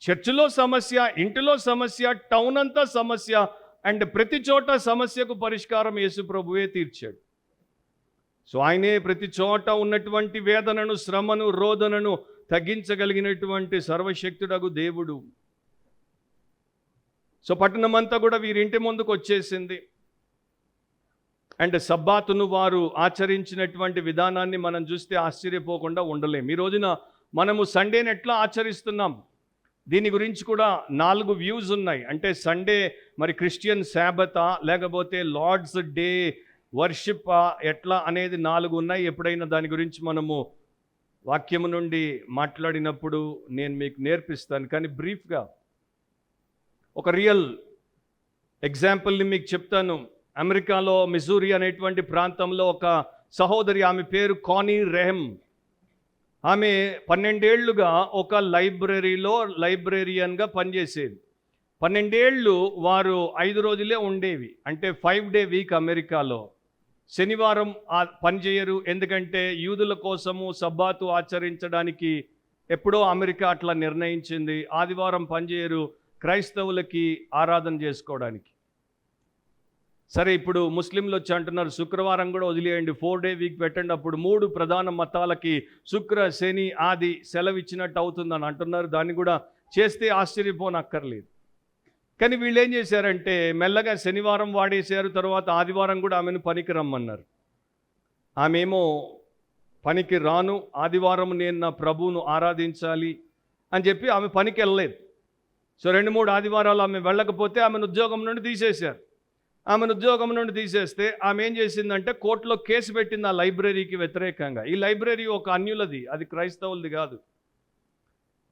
చర్చిలో సమస్య, ఇంటిలో సమస్య, టౌన్ అంతా సమస్య. అండ్ ప్రతి చోట సమస్యకు పరిష్కారం యేసు ప్రభువే తీర్చాడు. సో ఆయనే ప్రతి చోట ఉన్నటువంటి వేదనను, శ్రమను, రోదనను తగ్గించగలిగినటువంటి సర్వశక్తుడగు దేవుడు. సో పట్టణమంతా కూడా వీరింటి ముందుకు వచ్చేసింది. అండ్ సబ్బాతును వారు ఆచరించినటువంటి విధానాన్ని మనం చూస్తే ఆశ్చర్యపోకుండా ఉండలేం. ఈ రోజున మనము సండేని ఎట్లా ఆచరిస్తున్నాం, దీని గురించి కూడా 4 వ్యూస్ ఉన్నాయి. అంటే సండే మరి క్రిస్టియన్ శాబతా, లేకపోతే లార్డ్స్ డే వర్షిప్ ఎట్లా అనేది 4 ఉన్నాయి. ఎప్పుడైనా దాని గురించి మనము వాక్యము నుండి మాట్లాడినప్పుడు నేను మీకు నేర్పిస్తాను. కానీ బ్రీఫ్గా ఒక రియల్ ఎగ్జాంపుల్ని మీకు చెప్తాను. అమెరికాలో మిజూరీ అనేటువంటి ప్రాంతంలో ఒక సహోదరి, ఆమె పేరు కానీ రెహమ్. ఆమె 12 ఏళ్లుగా ఒక లైబ్రరీలో లైబ్రేరియన్గా పనిచేసేది. 12 ఏళ్ళు వారు 5 రోజులే ఉండేవి. అంటే 5 డే వీక్ అమెరికాలో. శనివారం పనిచేయరు, ఎందుకంటే యూదుల కోసము సబ్బాతు ఆచరించడానికి ఎప్పుడో అమెరికా అట్లా నిర్ణయించింది. ఆదివారం పనిచేయరు, క్రైస్తవులకి ఆరాధన చేసుకోవడానికి. సరే, ఇప్పుడు ముస్లింలు వచ్చి అంటున్నారు శుక్రవారం కూడా వదిలేయండి, 4 డే వీక్ పెట్టండి, అప్పుడు 3 ప్రధాన మతాలకి శుక్ర శని ఆది సెలవు ఇచ్చినట్టు అవుతుందని అంటున్నారు. దాన్ని కూడా చేస్తే ఆశ్చర్యపోనక్కర్లేదు. కానీ వీళ్ళు ఏం చేశారంటే మెల్లగా శనివారం వాడేశారు, తర్వాత ఆదివారం కూడా ఆమెను పనికి రమ్మన్నారు. ఆమెమో పనికి రాను, ఆదివారం నేను నా ప్రభువును ఆరాధించాలి అని చెప్పి ఆమె పనికి వెళ్ళలేదు. సో 2-3 ఆదివారాలు ఆమె వెళ్ళకపోతే ఆమెను ఉద్యోగం నుండి తీసేశారు. ఆమెను ఉద్యోగం నుండి తీసేస్తే ఆమె ఏం చేసిందంటే కోర్టులో కేసు పెట్టింది ఆ లైబ్రరీకి వ్యతిరేకంగా. ఈ లైబ్రరీ ఒక అన్యులది, అది క్రైస్తవులది కాదు.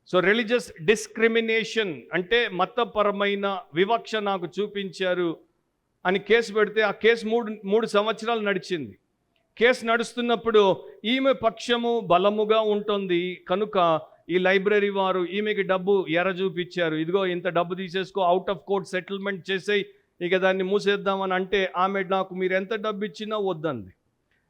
సో రిలీజియస్ డిస్క్రిమినేషన్ అంటే మతపరమైన వివక్ష నాకు చూపించారు అని కేసు పెడితే ఆ కేసు 3 సంవత్సరాలు నడిచింది. కేసు నడుస్తున్నప్పుడు ఈమె పక్షము బలముగా ఉంటుంది కనుక ఈ లైబ్రరీ వారు ఈమెకి డబ్బు ఎర చూపించారు. ఇదిగో ఇంత డబ్బు తీసేసుకో, అవుట్ ఆఫ్ కోర్ట్ సెటిల్మెంట్ చేసేయి, ఇక దాన్ని మూసేద్దామని అంటే ఆమె నాకు మీరు ఎంత డబ్బు ఇచ్చినా వద్దంది.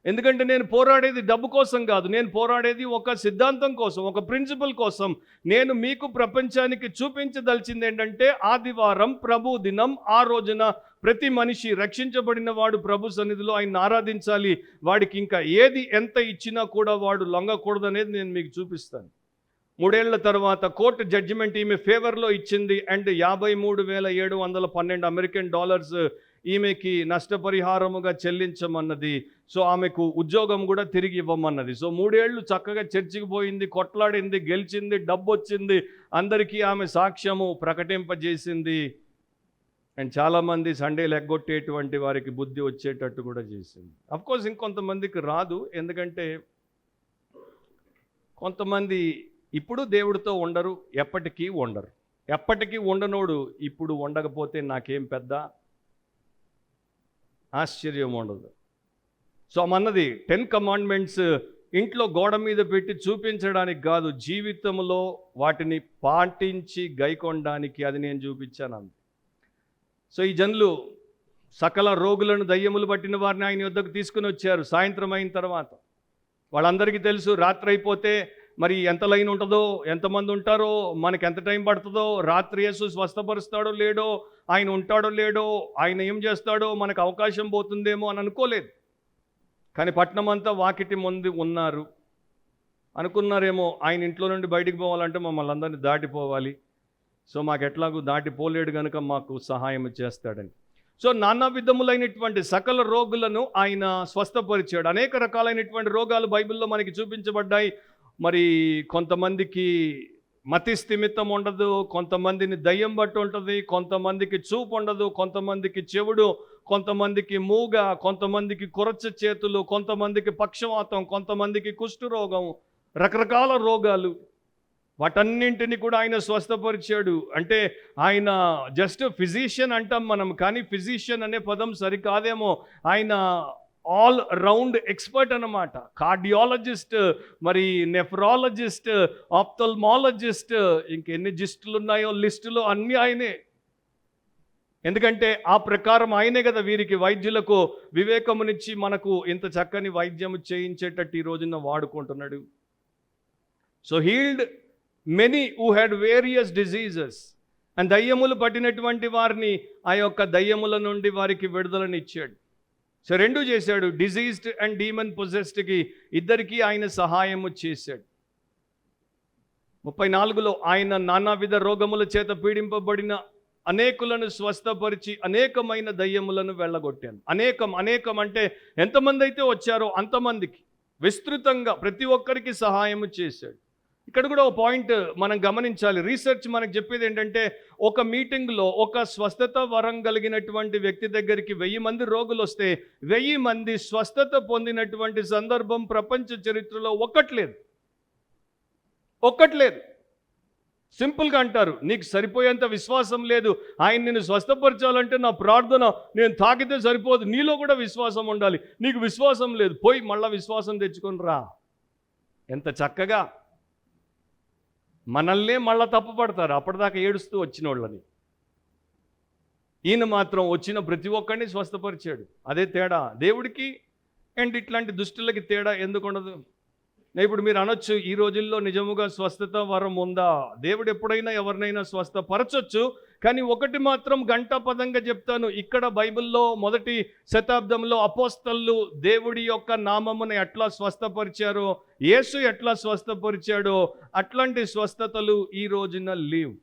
ఎందుకంటే నేను పోరాడేది డబ్బు కోసం కాదు, నేను పోరాడేది ఒక సిద్ధాంతం కోసం, ఒక ప్రిన్సిపల్ కోసం. నేను మీకు ప్రపంచానికి చూపించదలిచింది ఏంటంటే ఆదివారం ప్రభు దినం. ఆ రోజున ప్రతి మనిషి రక్షించబడిన వాడు ప్రభు సన్నిధిలో ఆయన ఆరాధించాలి. వాడికి ఇంకా ఏది ఎంత ఇచ్చినా కూడా వాడు లొంగకూడదు అనేది నేను మీకు చూపిస్తాను. 3 ఏళ్ల తర్వాత కోర్టు జడ్జిమెంట్ ఈమె ఫేవర్లో ఇచ్చింది. అండ్ $53,712 అమెరికన్ డాలర్స్ ఈమెకి నష్టపరిహారముగా చెల్లించమన్నది. సో ఆమెకు ఉద్యోగం కూడా తిరిగి ఇవ్వమన్నది. సో 3 ఏళ్ళు చక్కగా చర్చికి పోయింది, కొట్లాడింది, గెలిచింది, డబ్బు వచ్చింది, అందరికీ ఆమె సాక్ష్యము ప్రకటింపజేసింది. అండ్ చాలామంది సండేలు ఎగ్గొట్టేటువంటి వారికి బుద్ధి వచ్చేటట్టు కూడా చేసింది. అఫ్కోర్స్ ఇంకొంతమందికి రాదు, ఎందుకంటే కొంతమంది ఇప్పుడు దేవుడితో ఉండరు, ఎప్పటికీ ఉండరు. ఎప్పటికీ ఉండనోడు ఇప్పుడు ఉండకపోతే నాకేం పెద్ద ఆశ్చర్యం ఉండదు. సో అన్నది 10 కమాండ్మెంట్స్ ఇంట్లో గోడ మీద పెట్టి చూపించడానికి కాదు, జీవితంలో వాటిని పాటించి గైకొనడానికి అది నేను చూపించాను అంతే. సో ఈ జనులు సకల రోగులను, దయ్యములు పట్టిన వారిని ఆయన వద్దకు తీసుకుని వచ్చారు. సాయంత్రం అయిన తర్వాత వాళ్ళందరికీ తెలుసు రాత్రి అయిపోతే మరి ఎంత లైన్ ఉంటుందో, ఎంతమంది ఉంటారో, మనకి ఎంత టైం పడుతుందో, రాత్రి యేసు స్వస్థపరుస్తాడో లేడో, ఆయన ఉంటాడో లేడో, ఆయన ఏం చేస్తాడో, మనకు అవకాశం పోతుందేమో అని అనుకోలేదు. కానీ పట్టణం అంతా వాకిటి ముందు ఉన్నారు. అనుకున్నారేమో ఆయన ఇంట్లో నుండి బయటికి పోవాలంటే మమ్మల్ని అందరినీ దాటిపోవాలి, సో మాకు ఎట్లాగూ దాటిపోలేడు కనుక మాకు సహాయం చేస్తాడని. సో నానా విధములైనటువంటి సకల రోగులను ఆయన స్వస్థపరిచాడు. అనేక రకాలైనటువంటి రోగాలు బైబిల్లో మనకి చూపించబడ్డాయి. మరి కొంతమందికి మతి స్థిమితం ఉండదు, కొంతమందిని దయ్యం బట్టి ఉంటుంది, కొంతమందికి చూపు ఉండదు, కొంతమందికి చెవుడు, కొంతమందికి మూగ, కొంతమందికి కురచ చేతులు, కొంతమందికి పక్షవాతం, కొంతమందికి కుష్ఠరోగం, రకరకాల రోగాలు. వాటన్నింటినీ కూడా ఆయన స్వస్థపరిచాడు. అంటే ఆయన జస్ట్ ఫిజిషియన్ అంటాం మనం, కానీ ఫిజిషియన్ అనే పదం సరికాదేమో. ఆయన ఆల్ రౌండ్ ఎక్స్పర్ట్ అన్నమాట. కార్డియాలజిస్ట్, మరి నెఫ్రాలజిస్ట్, ఆప్థల్మాలజిస్ట్, ఇంకెన్ని జిస్టులు ఉన్నాయో లిస్టులో అన్నీ ఆయనే. ఎందుకంటే ఆ ప్రకారం ఆయనే కదా వీరికి వైద్యులకు వివేకమునిచ్చి మనకు ఇంత చక్కని వైద్యము చేయించేటట్టు ఈ రోజున వాడుకుంటున్నాడు. So healed many who had various diseases. And దయ్యములు పట్టినటువంటి వారిని ఆ యొక్క దయ్యముల నుండి వారికి విడుదలనిచ్చాడు. సో 2 చేశాడు. డిజీజ్డ్ అండ్ డీమన్ పొజెస్డ్కి ఇద్దరికీ ఆయన సహాయము చేశాడు. 34లో ఆయన నానావిధ రోగముల చేత పీడింపబడిన అనేకులను స్వస్థపరిచి అనేకమైన దయ్యములను వెళ్ళగొట్టాను. అనేకం అంటే ఎంతమంది అయితే వచ్చారో అంతమందికి విస్తృతంగా ప్రతి ఒక్కరికి సహాయము చేశాడు. ఇక్కడ కూడా ఒక పాయింట్ మనం గమనించాలి. రీసెర్చ్ మనకు చెప్పేది ఏంటంటే, ఒక మీటింగ్లో ఒక స్వస్థత వరం కలిగినటువంటి వ్యక్తి దగ్గరికి 1000 మంది రోగులు వస్తే 1000 మంది స్వస్థత పొందినటువంటి సందర్భం ప్రపంచ చరిత్రలో ఒక్కట్లేదు. సింపుల్గా అంటారు, నీకు సరిపోయేంత విశ్వాసం లేదు, ఆయన నిన్ను స్వస్థపరచాలంటే నా ప్రార్థన నేను తాకితే సరిపోదు, నీలో కూడా విశ్వాసం ఉండాలి. నీకు విశ్వాసం లేదు, పోయి మళ్ళీ విశ్వాసం తెచ్చుకొని రా. ఎంత చక్కగా మనల్నే మళ్ళా తప్పుపడతారు అప్పటిదాకా ఏడుస్తూ వచ్చిన వాళ్ళని. ఈయన మాత్రం వచ్చిన ప్రతి ఒక్కరిని స్వస్థపరిచాడు. అదే తేడా దేవుడికి అండ్ ఇట్లాంటి దుష్టులకి తేడా ఎందుకు ఉండదు? ఇప్పుడు మీరు అనొచ్చు, ఈ రోజుల్లో నిజముగా స్వస్థత వరం ఉందా? దేవుడు ఎప్పుడైనా ఎవరినైనా స్వస్థపరచొచ్చు. కానీ ఒకటి మాత్రం ఘంటాపదంగా చెప్తాను, ఇక్కడ బైబిల్లో 1వ శతాబ్దంలో అపోస్తలు దేవుడి యొక్క నామమును ఎట్లా స్వస్థపరిచారో, యేసు ఎట్లా స్వస్థపరిచాడో అట్లాంటి స్వస్థతలు ఈ రోజున లేవు.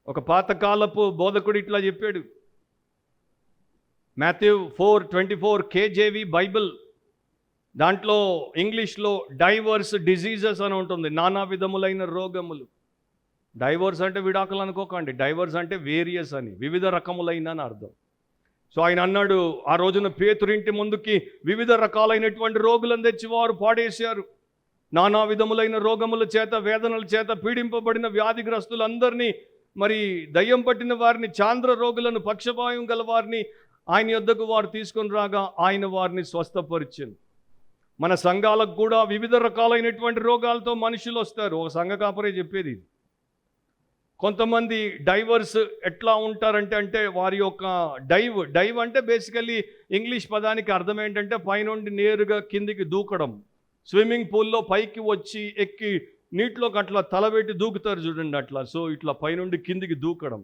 ఒక పాతకాలపు బోధకుడు ఇట్లా చెప్పాడు, మాథ్యూ 4:24 కేజేవి బైబిల్, దాంట్లో ఇంగ్లీష్లో డైవర్స్ డిజీజెస్ అని ఉంటుంది, నానా విధములైన రోగములు. డైవర్స్ అంటే విడాకులు అనుకోకండి, డైవర్స్ అంటే వేరియస్ అని, వివిధ రకములైన అని అర్థం. సో ఆయన అన్నాడు, ఆ రోజున పేతురింటి ముందుకి వివిధ రకాలైనటువంటి రోగులను తెచ్చి వారు పాడేశారు. నానా విధములైన రోగముల చేత, వేదనల చేత పీడింపబడిన వ్యాధిగ్రస్తులందరినీ, మరి దయ్యం పట్టిన వారిని, చాంద్ర రోగులను, పక్షపాయం గల వారిని ఆయన యొద్దకు వారు తీసుకొని రాగా ఆయన వారిని స్వస్థపరిచారు. మన సంఘాలకు కూడా వివిధ రకాలైనటువంటి రోగాలతో మనుషులు వస్తారు. ఒక సంఘ కాపరే చెప్పేది. కొంతమంది డైవర్స్ ఎట్లా ఉంటారంటే వారి యొక్క డైవ్ అంటే బేసికలీ ఇంగ్లీష్ పదానికి అర్థం ఏంటంటే పైనుండి నేరుగా కిందికి దూకడం. స్విమ్మింగ్ పూల్లో పైకి వచ్చి ఎక్కి నీటిలోకి అట్లా తలబెట్టి దూకుతారు చూడండి, అట్లా. సో ఇట్లా పైనుండి కిందికి దూకడం.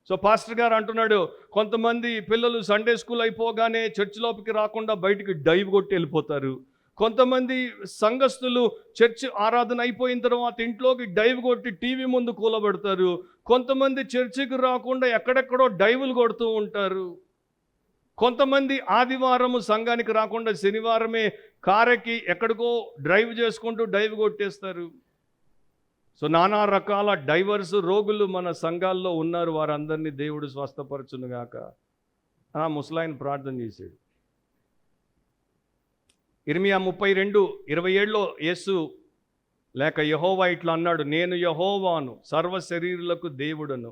సో పాస్టర్ గారు అంటున్నాడు, కొంతమంది పిల్లలు సండే స్కూల్ అయిపోగానే చర్చిలోకి రాకుండా బయటికి డైవ్ కొట్టి వెళ్ళిపోతారు. కొంతమంది సంఘస్థులు చర్చ్ ఆరాధన అయిపోయిన తర్వాత ఇంట్లోకి డైవ్ కొట్టి టీవీ ముందు కూలబెడతారు. కొంతమంది చర్చికి రాకుండా ఎక్కడెక్కడో డైవులు కొడుతూ ఉంటారు. కొంతమంది ఆదివారము సంఘానికి రాకుండా శనివారమే కారెక్కి ఎక్కడికో డ్రైవ్ చేసుకుంటూ డైవ్ కొట్టేస్తారు. సో నానా రకాల డైవర్స్ రోగులు మన సంఘాల్లో ఉన్నారు. వారందరినీ దేవుడు స్వస్థపరచునుగాక. ముసలాయన ప్రార్థన చేశాడు. ఇర్మియా 32:27లో యేసు లేక యెహోవా ఇట్లా అన్నాడు, నేను యెహోవాను, సర్వ శరీరులకు దేవుడను,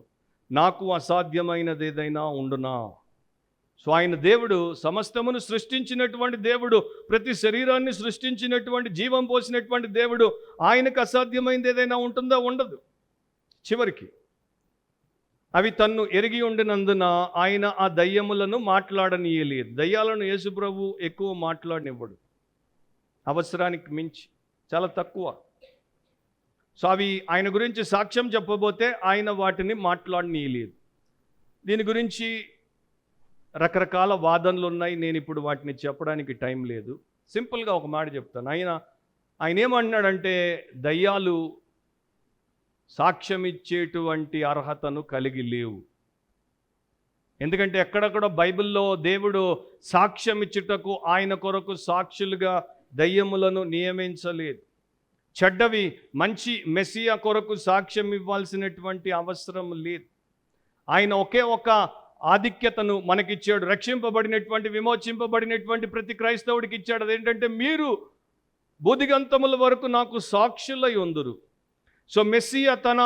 నాకు అసాధ్యమైనది ఏదైనా ఉండునా? సో ఆయన దేవుడు, సమస్తమును సృష్టించినటువంటి దేవుడు, ప్రతి శరీరాన్ని సృష్టించినటువంటి, జీవం పోసినటువంటి దేవుడు. ఆయనకు అసాధ్యమైనది ఏదైనా ఉంటుందా? ఉండదు. చివరికి అవి తన్ను ఎరిగి ఉండినందున ఆయన ఆ దయ్యములను మాట్లాడనీయలేదు. దయ్యాలను యేసుప్రభు ఎక్కువ మాట్లాడనివ్వడు, అవసరానికి మించి, చాలా తక్కువ. సో అవి ఆయన గురించి సాక్ష్యం చెప్పబోతే ఆయన వాటిని మాట్లాడనీయలేదు. దీని గురించి రకరకాల వాదనలు ఉన్నాయి. నేను ఇప్పుడు వాటిని చెప్పడానికి టైం లేదు. సింపుల్గా ఒక మాట చెప్తాను. ఆయన ఏమంటున్నాడంటే, దయ్యాలు సాక్ష్యం ఇచ్చేటువంటి అర్హతను కలిగి లేవు. ఎందుకంటే ఎక్కడెక్కడ బైబిల్లో దేవుడు సాక్ష్యం ఇచ్చుటకు ఆయన కొరకు సాక్షులుగా దయ్యములను నియమించలేదు. చెడ్డవి మంచి మెస్సియా కొరకు సాక్ష్యం ఇవ్వాల్సినటువంటి అవసరం లేదు. ఆయన ఒకే ఒక ఆధిక్యతను మనకిచ్చాడు. రక్షింపబడినటువంటి, విమోచింపబడినటువంటి ప్రతి క్రైస్తవుడికి ఇచ్చాడు. అదేంటంటే, మీరు బూదిగంతముల వరకు నాకు సాక్షులై ఉందురు. సో మెస్సియా తన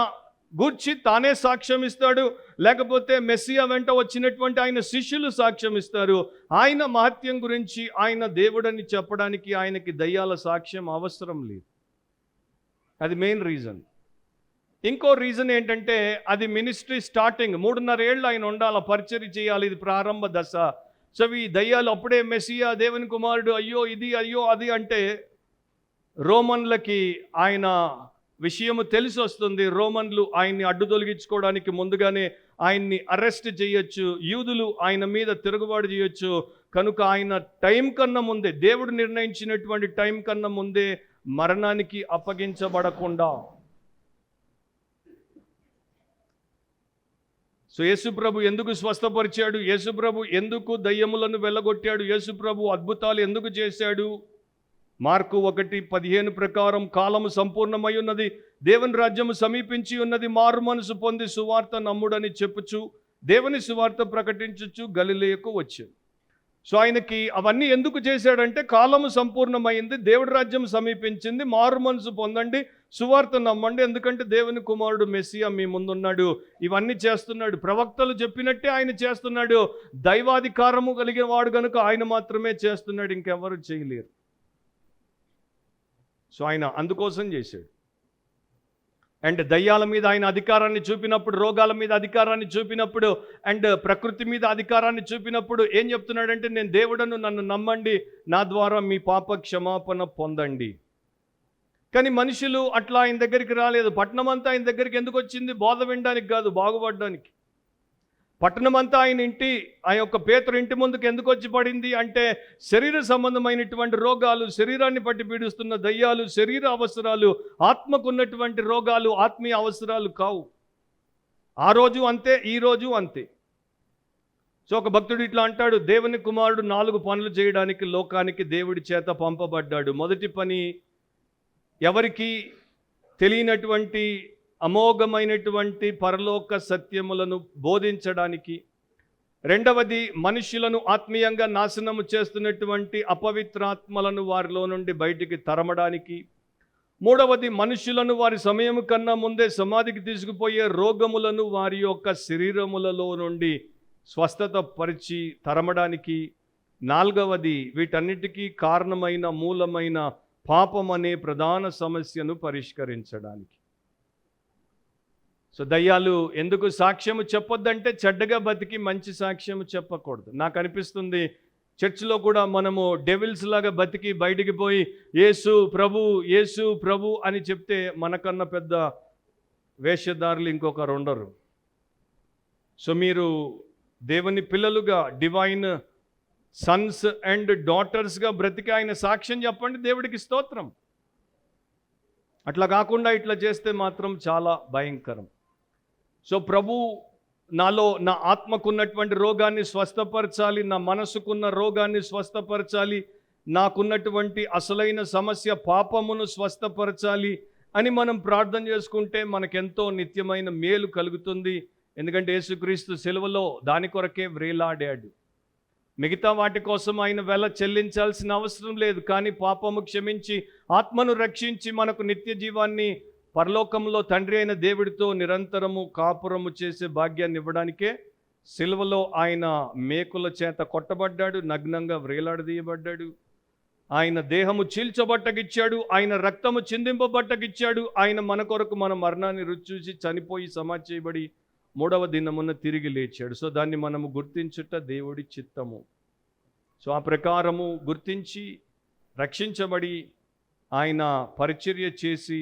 గూర్చి తానే సాక్ష్యం ఇస్తాడు, లేకపోతే మెస్సియా వెంట వచ్చినటువంటి ఆయన శిష్యులు సాక్ష్యం ఇస్తారు. ఆయన మహత్యం గురించి, ఆయన దేవుడని చెప్పడానికి ఆయనకి దయ్యాల సాక్ష్యం అవసరం లేదు. అది మెయిన్ రీజన్. ఇంకో రీజన్ ఏంటంటే, అది మినిస్ట్రీ స్టార్టింగ్ 3.5 ఏళ్ళు ఆయన ఉండాలి, పరిచర్య చేయాలి, ఇది ప్రారంభ దశ. సో ఈ దయ్యాలు అప్పుడే మెస్సియా, దేవుని కుమారుడు, అయ్యో ఇది అయ్యో అది అంటే రోమన్లకి ఆయన విషయము తెలిసి వస్తుంది. రోమన్లు ఆయన్ని అడ్డు తొలగించుకోవడానికి ముందుగానే ఆయన్ని అరెస్ట్ చేయొచ్చు, యూదులు ఆయన మీద తిరుగుబాటు చేయొచ్చు. కనుక ఆయన టైం కన్నా ముందే, దేవుడు నిర్ణయించినటువంటి టైం కన్నా ముందే మరణానికి అప్పగించబడకుండా సో యేసుప్రభు ఎందుకు స్వస్థపరిచాడు, యేసుప్రభు ఎందుకు దయ్యములను వెళ్ళగొట్టాడు, యేసుప్రభు అద్భుతాలు ఎందుకు చేశాడు? మార్కు 1:15 ప్రకారం కాలము సంపూర్ణమై ఉన్నది, దేవుని రాజ్యము సమీపించి ఉన్నది, మారు మనసు పొంది సువార్త నమ్ముడని చెప్పుచు దేవుని సువార్త ప్రకటించుచు గలిలయకు వచ్చాడు. సో ఆయనకి అవన్నీ ఎందుకు చేశాడంటే కాలము సంపూర్ణమైంది, దేవుడి రాజ్యం సమీపించింది, మారు మనసు పొందండి, సువార్త నమ్మండి, ఎందుకంటే దేవుని కుమారుడు మెస్సియా మీ ముందున్నాడు. ఇవన్నీ చేస్తున్నాడు, ప్రవక్తలు చెప్పినట్టే ఆయన చేస్తున్నాడు. దైవాధికారము కలిగిన వాడు కనుక ఆయన మాత్రమే చేస్తున్నాడు, ఇంకెవరు చేయలేరు. సో ఆయన అందుకోసం చేశాడు. అండ్ దయ్యాల మీద ఆయన అధికారాన్ని చూపినప్పుడు, రోగాల మీద అధికారాన్ని చూపినప్పుడు, అండ్ ప్రకృతి మీద అధికారాన్ని చూపినప్పుడు ఏం చెప్తున్నాడంటే, నేను దేవుడను, నన్ను నమ్మండి, నా ద్వారా మీ పాప క్షమాపణ పొందండి. కానీ మనుషులు అట్లా ఆయన దగ్గరికి రాలేదు. పట్టణం అంతా ఆయన దగ్గరికి ఎందుకు వచ్చింది? బోధ వినడానికి కాదు, బాగుపడడానికి. పట్టణం అంతా ఆ యొక్క పేతురు ఇంటి ముందుకు ఎందుకు వచ్చి పడింది అంటే, శరీర సంబంధమైనటువంటి రోగాలు, శరీరాన్ని పట్టి పీడిస్తున్న దయ్యాలు, శరీర అవసరాలు, ఆత్మకున్నటువంటి రోగాలు, ఆత్మీయ అవసరాలు కావు. ఆ రోజు అంతే, ఈ రోజు అంతే. సో ఒక భక్తుడు ఇట్లా అంటాడు, దేవుని కుమారుడు 4 పనులు చేయడానికి లోకానికి దేవుడి చేత పంపబడ్డాడు. మొదటి పని, ఎవరికి తెలియనటువంటి అమోఘమైనటువంటి పరలోక సత్యములను బోధించడానికి. రెండవది, మనుషులను ఆత్మీయంగా నాశనము చేస్తున్నటువంటి అపవిత్రాత్మలను వారిలో నుండి బయటికి తరమడానికి. మూడవది, మనుషులను వారి సమయం కన్నా ముందే సమాధికి తీసుకుపోయే రోగములను వారి యొక్క శరీరములలో నుండి స్వస్థత పరిచి తరమడానికి. నాలుగవది, వీటన్నిటికీ కారణమైన మూలమైన పాపం అనే ప్రధాన సమస్యను పరిష్కరించడానికి. సో దయ్యాలు ఎందుకు సాక్ష్యము చెప్పొద్దంటే, చెడ్డగా బతికి మంచి సాక్ష్యము చెప్పకూడదు. నాకు అనిపిస్తుంది చర్చిలో కూడా మనము డెవిల్స్ లాగా బతికి బయటికి పోయి యేసు ప్రభు, యేసు ప్రభు అని చెప్తే మనకన్నా పెద్ద వేషధారులు ఇంకొకరు ఉండరు. సో మీరు దేవుని పిల్లలుగా, డివైన్ సన్స్ అండ్ డాటర్స్గా బ్రతికి ఆయన సాక్ష్యం చెప్పండి, దేవుడికి స్తోత్రం. అట్లా కాకుండా ఇట్లా చేస్తే మాత్రం చాలా భయంకరం. సో ప్రభు నాలో, నా ఆత్మకున్నటువంటి రోగాన్ని స్వస్థపరచాలి, నా మనసుకున్న రోగాన్ని స్వస్థపరచాలి, నాకున్నటువంటి అసలైన సమస్య పాపమును స్వస్థపరచాలి అని మనం ప్రార్థన చేసుకుంటే మనకెంతో నిత్యమైన మేలు కలుగుతుంది. ఎందుకంటే యేసుక్రీస్తు సిలువలో దాని కొరకే వ్రేలాడాడు. మిగతా వాటి కోసం ఆయన వెల చెల్లించాల్సిన అవసరం లేదు. కానీ పాపము క్షమించి, ఆత్మను రక్షించి, మనకు నిత్య జీవాన్ని పరలోకంలో తండ్రి అయిన దేవుడితో నిరంతరము కాపురము చేసే భాగ్యాన్ని ఇవ్వడానికే సిలువలో ఆయన మేకుల చేత కొట్టబడ్డాడు, నగ్నంగా వ్రేలాడదీయబడ్డాడు, ఆయన దేహము చీల్చబట్టగిచ్చాడు, ఆయన రక్తము చిందింపబట్టగిచ్చాడు, ఆయన మన కొరకు మన మరణాన్ని రుచి చూసి చనిపోయి సమాధి చేయబడి 3వ దినమున తిరిగి లేచాడు. సో దాన్ని మనము గుర్తించుట దేవుడి చిత్తము. సో ఆ ప్రకారము గుర్తించి రక్షించబడి ఆయన పరిచర్య చేసి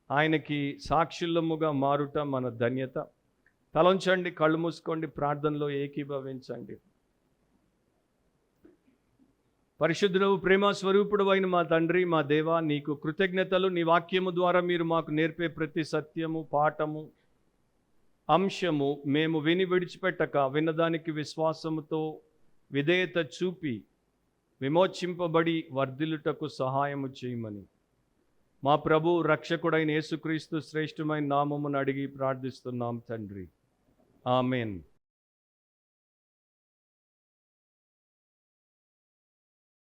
ఆయనకి సాక్షులముగా మారుట మన ధన్యత. తలంచండి, కళ్ళు మూసుకోండి, ప్రార్థనలో ఏకీభవించండి. పరిశుద్ధుడవు, ప్రేమ స్వరూపుడు అయిన మా తండ్రి, మా దేవా, నీకు కృతజ్ఞతలు. నీ వాక్యము ద్వారా మీరు మాకు నేర్పే ప్రతి సత్యము, పాఠము, అంశము మేము విని విడిచిపెట్టక, విన్నదానికి విశ్వాసముతో విధేయత చూపి విమోచింపబడి వర్ధిల్లుటకు సహాయము చేయమని మా ప్రభు రక్షకుడైన యేసుక్రీస్తు శ్రేష్టమైన నామమును అడిగి ప్రార్థిస్తున్నాం తండ్రి. ఆమెన్.